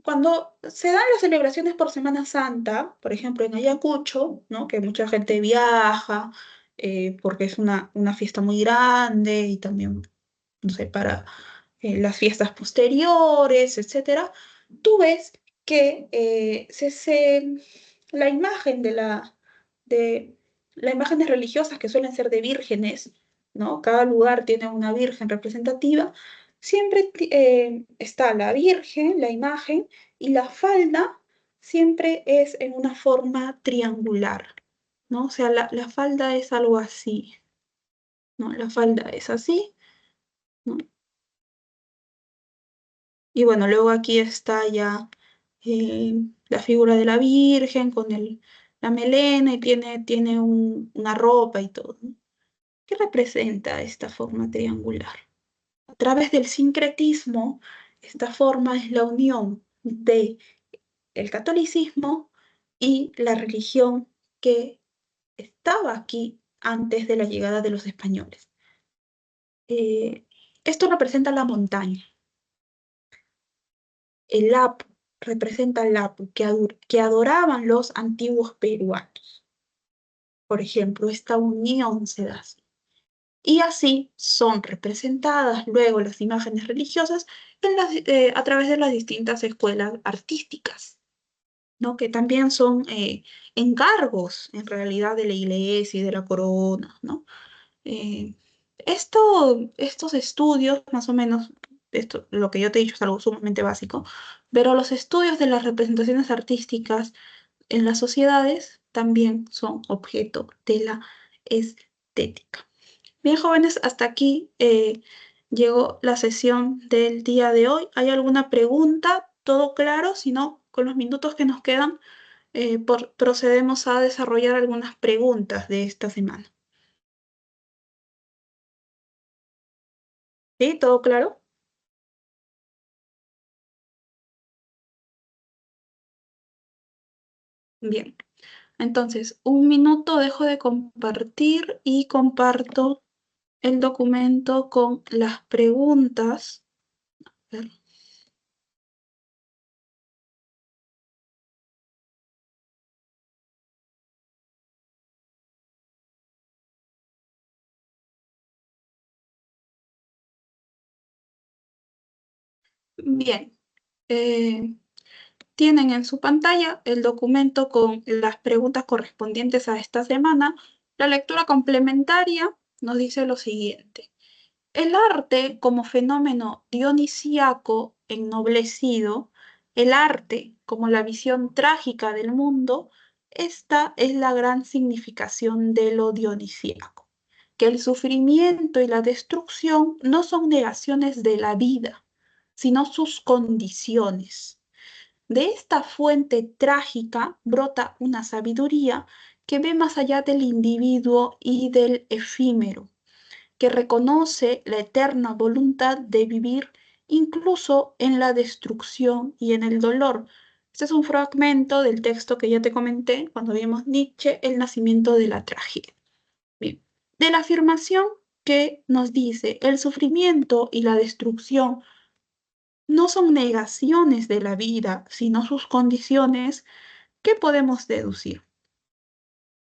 cuando se dan las celebraciones por Semana Santa, por ejemplo en Ayacucho, ¿no? Que mucha gente viaja porque es una fiesta muy grande y también, no sé, para las fiestas posteriores, etcétera, tú ves que la imagen de las imágenes religiosas que suelen ser de vírgenes, ¿no? Cada lugar tiene una virgen representativa, siempre está la virgen, la imagen, y la falda siempre es en una forma triangular, ¿no? O sea, la falda es algo así, ¿no? La falda es así, ¿no? Y bueno, luego aquí está ya la figura de la Virgen con la melena y tiene una ropa y todo, ¿no? ¿Qué representa esta forma triangular? A través del sincretismo, esta forma es la unión de el catolicismo y la religión que estaba aquí antes de la llegada de los españoles. Esto representa la montaña. El Apu representa al Apu que adoraban los antiguos peruanos. Por ejemplo, esta unión se da así. Y así son representadas luego las imágenes religiosas a través de las distintas escuelas artísticas, ¿no? Que también son encargos en realidad de la iglesia y de la corona, ¿no? Eh, estos estudios, más o menos, lo que yo te he dicho es algo sumamente básico, pero los estudios de las representaciones artísticas en las sociedades también son objeto de la estética. Bien, jóvenes, hasta aquí llegó la sesión del día de hoy. ¿Hay alguna pregunta? ¿Todo claro? Si no, con los minutos que nos quedan, procedemos a desarrollar algunas preguntas de esta semana. ¿Sí? ¿Todo claro? Bien. Entonces, un minuto dejo de compartir y comparto el documento con las preguntas. A ver. Bien. Tienen en su pantalla el documento con las preguntas correspondientes a esta semana. La lectura complementaria nos dice lo siguiente. El arte como fenómeno dionisíaco ennoblecido, el arte como la visión trágica del mundo, esta es la gran significación de lo dionisíaco, que el sufrimiento y la destrucción no son negaciones de la vida, sino sus condiciones. De esta fuente trágica brota una sabiduría que ve más allá del individuo y del efímero, que reconoce la eterna voluntad de vivir incluso en la destrucción y en el dolor. Este es un fragmento del texto que ya te comenté cuando vimos Nietzsche, El nacimiento de la tragedia. Bien. De la afirmación que nos dice el sufrimiento y la destrucción no son negaciones de la vida, sino sus condiciones, ¿qué podemos deducir?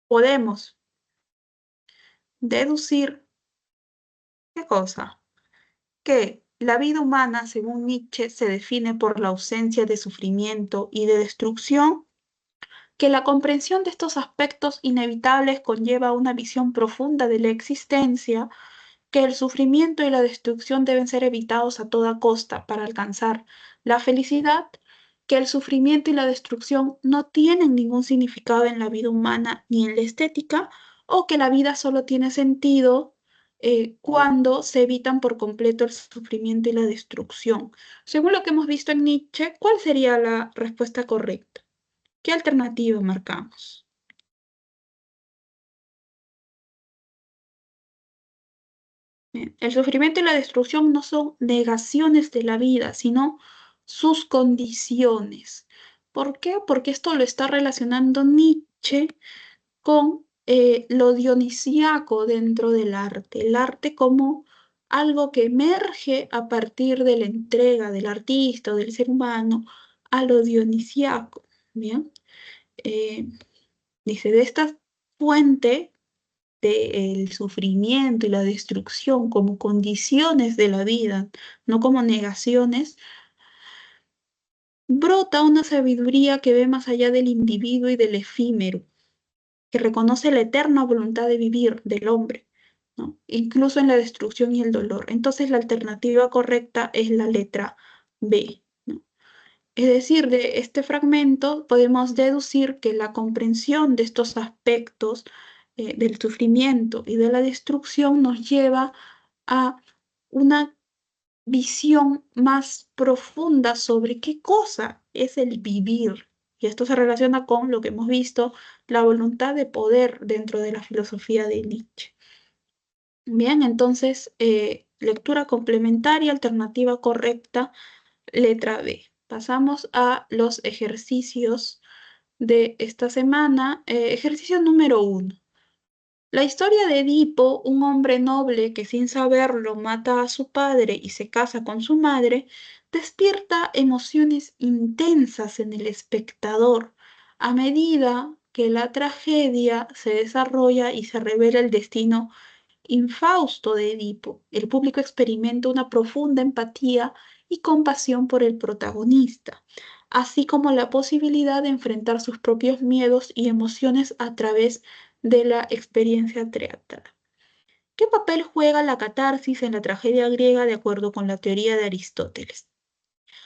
Podemos deducir, ¿qué cosa? Que la vida humana, según Nietzsche, se define por la ausencia de sufrimiento y de destrucción, que la comprensión de estos aspectos inevitables conlleva una visión profunda de la existencia, que el sufrimiento y la destrucción deben ser evitados a toda costa para alcanzar la felicidad, que el sufrimiento y la destrucción no tienen ningún significado en la vida humana ni en la estética, o que la vida solo tiene sentido cuando se evitan por completo el sufrimiento y la destrucción. Según lo que hemos visto en Nietzsche, ¿cuál sería la respuesta correcta? ¿Qué alternativa marcamos? Bien, el sufrimiento y la destrucción no son negaciones de la vida, sino sus condiciones. ¿Por qué? Porque esto lo está relacionando Nietzsche con lo dionisíaco dentro del arte. El arte como algo que emerge a partir de la entrega del artista o del ser humano a lo dionisíaco. Bien, Eh, dice, de esta fuente del sufrimiento y la destrucción como condiciones de la vida, no como negaciones, brota una sabiduría que ve más allá del individuo y del efímero, que reconoce la eterna voluntad de vivir del hombre, ¿no? Incluso en la destrucción y el dolor. Entonces la alternativa correcta es la letra B, ¿no? Es decir, de este fragmento podemos deducir que la comprensión de estos aspectos del sufrimiento y de la destrucción nos lleva a una visión más profunda sobre qué cosa es el vivir. Y esto se relaciona con lo que hemos visto, la voluntad de poder dentro de la filosofía de Nietzsche. Bien, entonces, lectura complementaria, alternativa correcta, letra B. Pasamos a los ejercicios de esta semana. Ejercicio número 1. La historia de Edipo, un hombre noble que sin saberlo mata a su padre y se casa con su madre, despierta emociones intensas en el espectador a medida que la tragedia se desarrolla y se revela el destino infausto de Edipo. El público experimenta una profunda empatía y compasión por el protagonista, así como la posibilidad de enfrentar sus propios miedos y emociones a través de la experiencia teatral. ¿Qué papel juega la catarsis en la tragedia griega de acuerdo con la teoría de Aristóteles?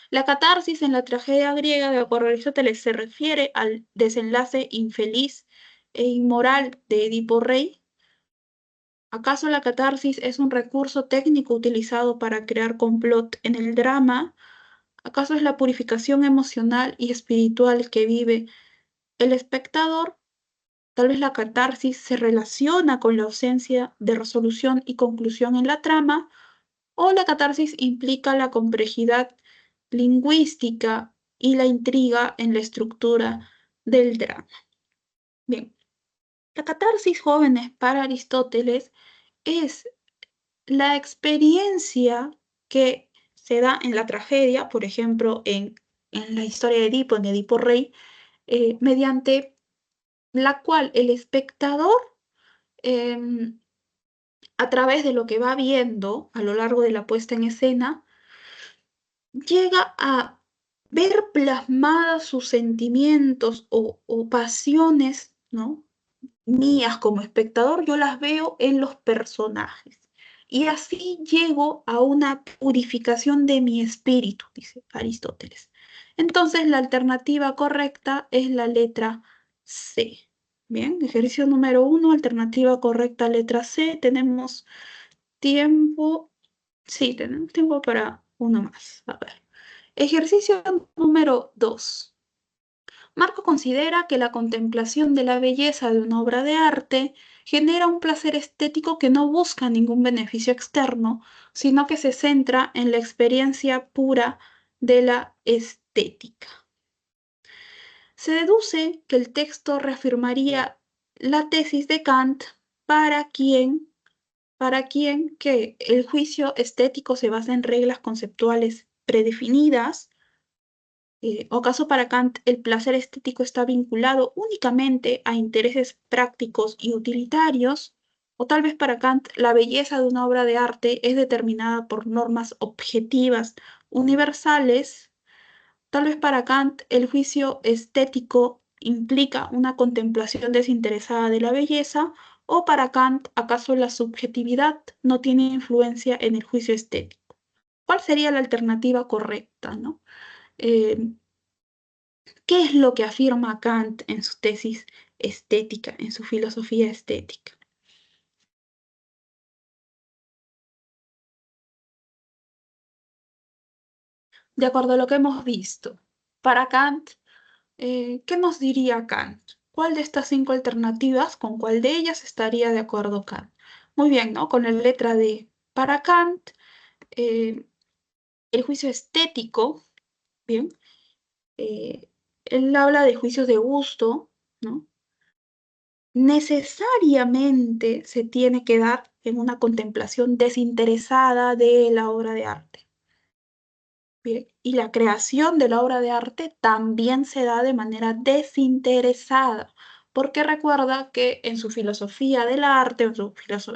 La catarsis en la tragedia griega, de acuerdo a Aristóteles, se refiere al desenlace infeliz e inmoral de Edipo Rey. ¿Acaso la catarsis es un recurso técnico utilizado para crear complot en el drama? ¿Acaso es la purificación emocional y espiritual que vive el espectador? Tal vez la catarsis se relaciona con la ausencia de resolución y conclusión en la trama, o la catarsis implica la complejidad lingüística y la intriga en la estructura del drama. Bien, la catarsis, jóvenes, para Aristóteles es la experiencia que se da en la tragedia, por ejemplo, en la historia de Edipo, en Edipo Rey, mediante la cual el espectador, a través de lo que va viendo a lo largo de la puesta en escena, llega a ver plasmadas sus sentimientos o pasiones, ¿no? mías como espectador, yo las veo en los personajes. Y así llego a una purificación de mi espíritu, dice Aristóteles. Entonces, la alternativa correcta es la letra C. Bien, ejercicio número 1, alternativa correcta, letra C. Tenemos tiempo. Sí, tenemos tiempo para uno más. A ver. Ejercicio número 2. Marco considera que la contemplación de la belleza de una obra de arte genera un placer estético que no busca ningún beneficio externo, sino que se centra en la experiencia pura de la estética. Se deduce que el texto reafirmaría la tesis de Kant para quien que el juicio estético se basa en reglas conceptuales predefinidas. ¿O acaso para Kant el placer estético está vinculado únicamente a intereses prácticos y utilitarios? ¿O tal vez para Kant la belleza de una obra de arte es determinada por normas objetivas universales? Tal vez para Kant el juicio estético implica una contemplación desinteresada de la belleza, o para Kant, ¿acaso la subjetividad no tiene influencia en el juicio estético? ¿Cuál sería la alternativa correcta, no? ¿Qué es lo que afirma Kant en su tesis estética, en su filosofía estética? De acuerdo a lo que hemos visto, para Kant, ¿qué nos diría Kant? ¿Cuál de estas 5 alternativas, con cuál de ellas estaría de acuerdo Kant? Muy bien, ¿no? Con la letra D. Para Kant, eh, el juicio estético, bien, eh, él habla de juicios de gusto, ¿no? Necesariamente se tiene que dar en una contemplación desinteresada de la obra de arte. Bien, y la creación de la obra de arte también se da de manera desinteresada, porque recuerda que en su filosofía del arte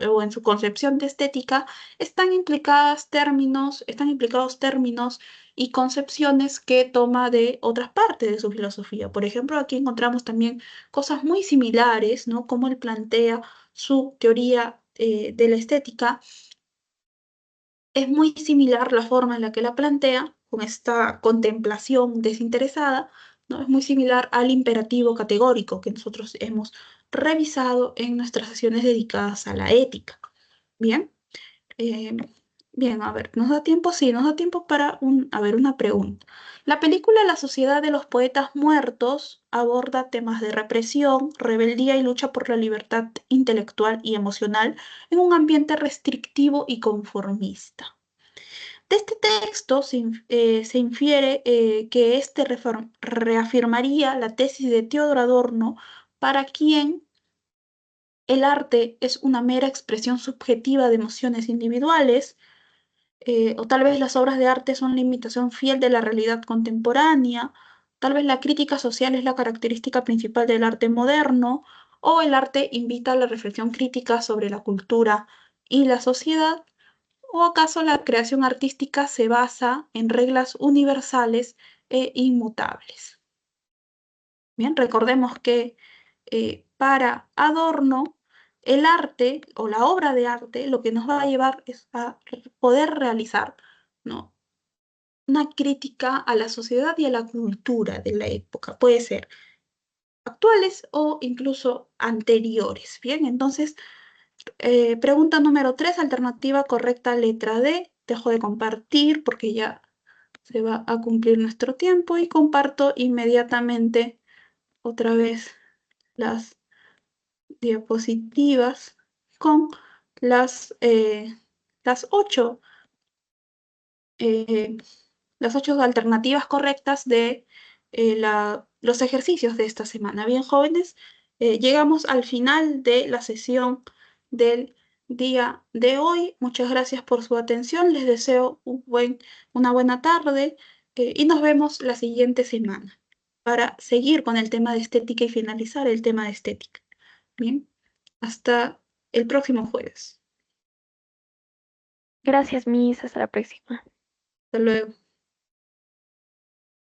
o en su concepción de estética están implicados términos y concepciones que toma de otras partes de su filosofía. Por ejemplo, aquí encontramos también cosas muy similares, ¿no? Como él plantea su teoría de la estética. Es muy similar la forma en la que la plantea, con esta contemplación desinteresada, ¿no? Es muy similar al imperativo categórico que nosotros hemos revisado en nuestras sesiones dedicadas a la ética. Bien, eh, bien, a ver, ¿nos da tiempo? Sí, nos da tiempo para una pregunta. La película La Sociedad de los Poetas Muertos aborda temas de represión, rebeldía y lucha por la libertad intelectual y emocional en un ambiente restrictivo y conformista. De este texto se infiere que este reafirmaría la tesis de Teodoro Adorno, para quien el arte es una mera expresión subjetiva de emociones individuales, o tal vez las obras de arte son la imitación fiel de la realidad contemporánea, tal vez la crítica social es la característica principal del arte moderno, o el arte invita a la reflexión crítica sobre la cultura y la sociedad. ¿O acaso la creación artística se basa en reglas universales e inmutables? Bien, recordemos que para Adorno, el arte o la obra de arte lo que nos va a llevar es a poder realizar, ¿no?, una crítica a la sociedad y a la cultura de la época. Puede ser actuales o incluso anteriores. Bien, entonces pregunta número 3, alternativa correcta, letra D. Dejo de compartir porque ya se va a cumplir nuestro tiempo y comparto inmediatamente otra vez las diapositivas con las 8 eh, las 8 alternativas correctas de los ejercicios de esta semana. Bien, jóvenes, llegamos al final de la sesión del día de hoy. Muchas gracias por su atención. Les deseo una buena tarde y nos vemos la siguiente semana para seguir con el tema de estética y finalizar el tema de estética. Bien, hasta el próximo jueves. Gracias, Miss. Hasta la próxima. Hasta luego.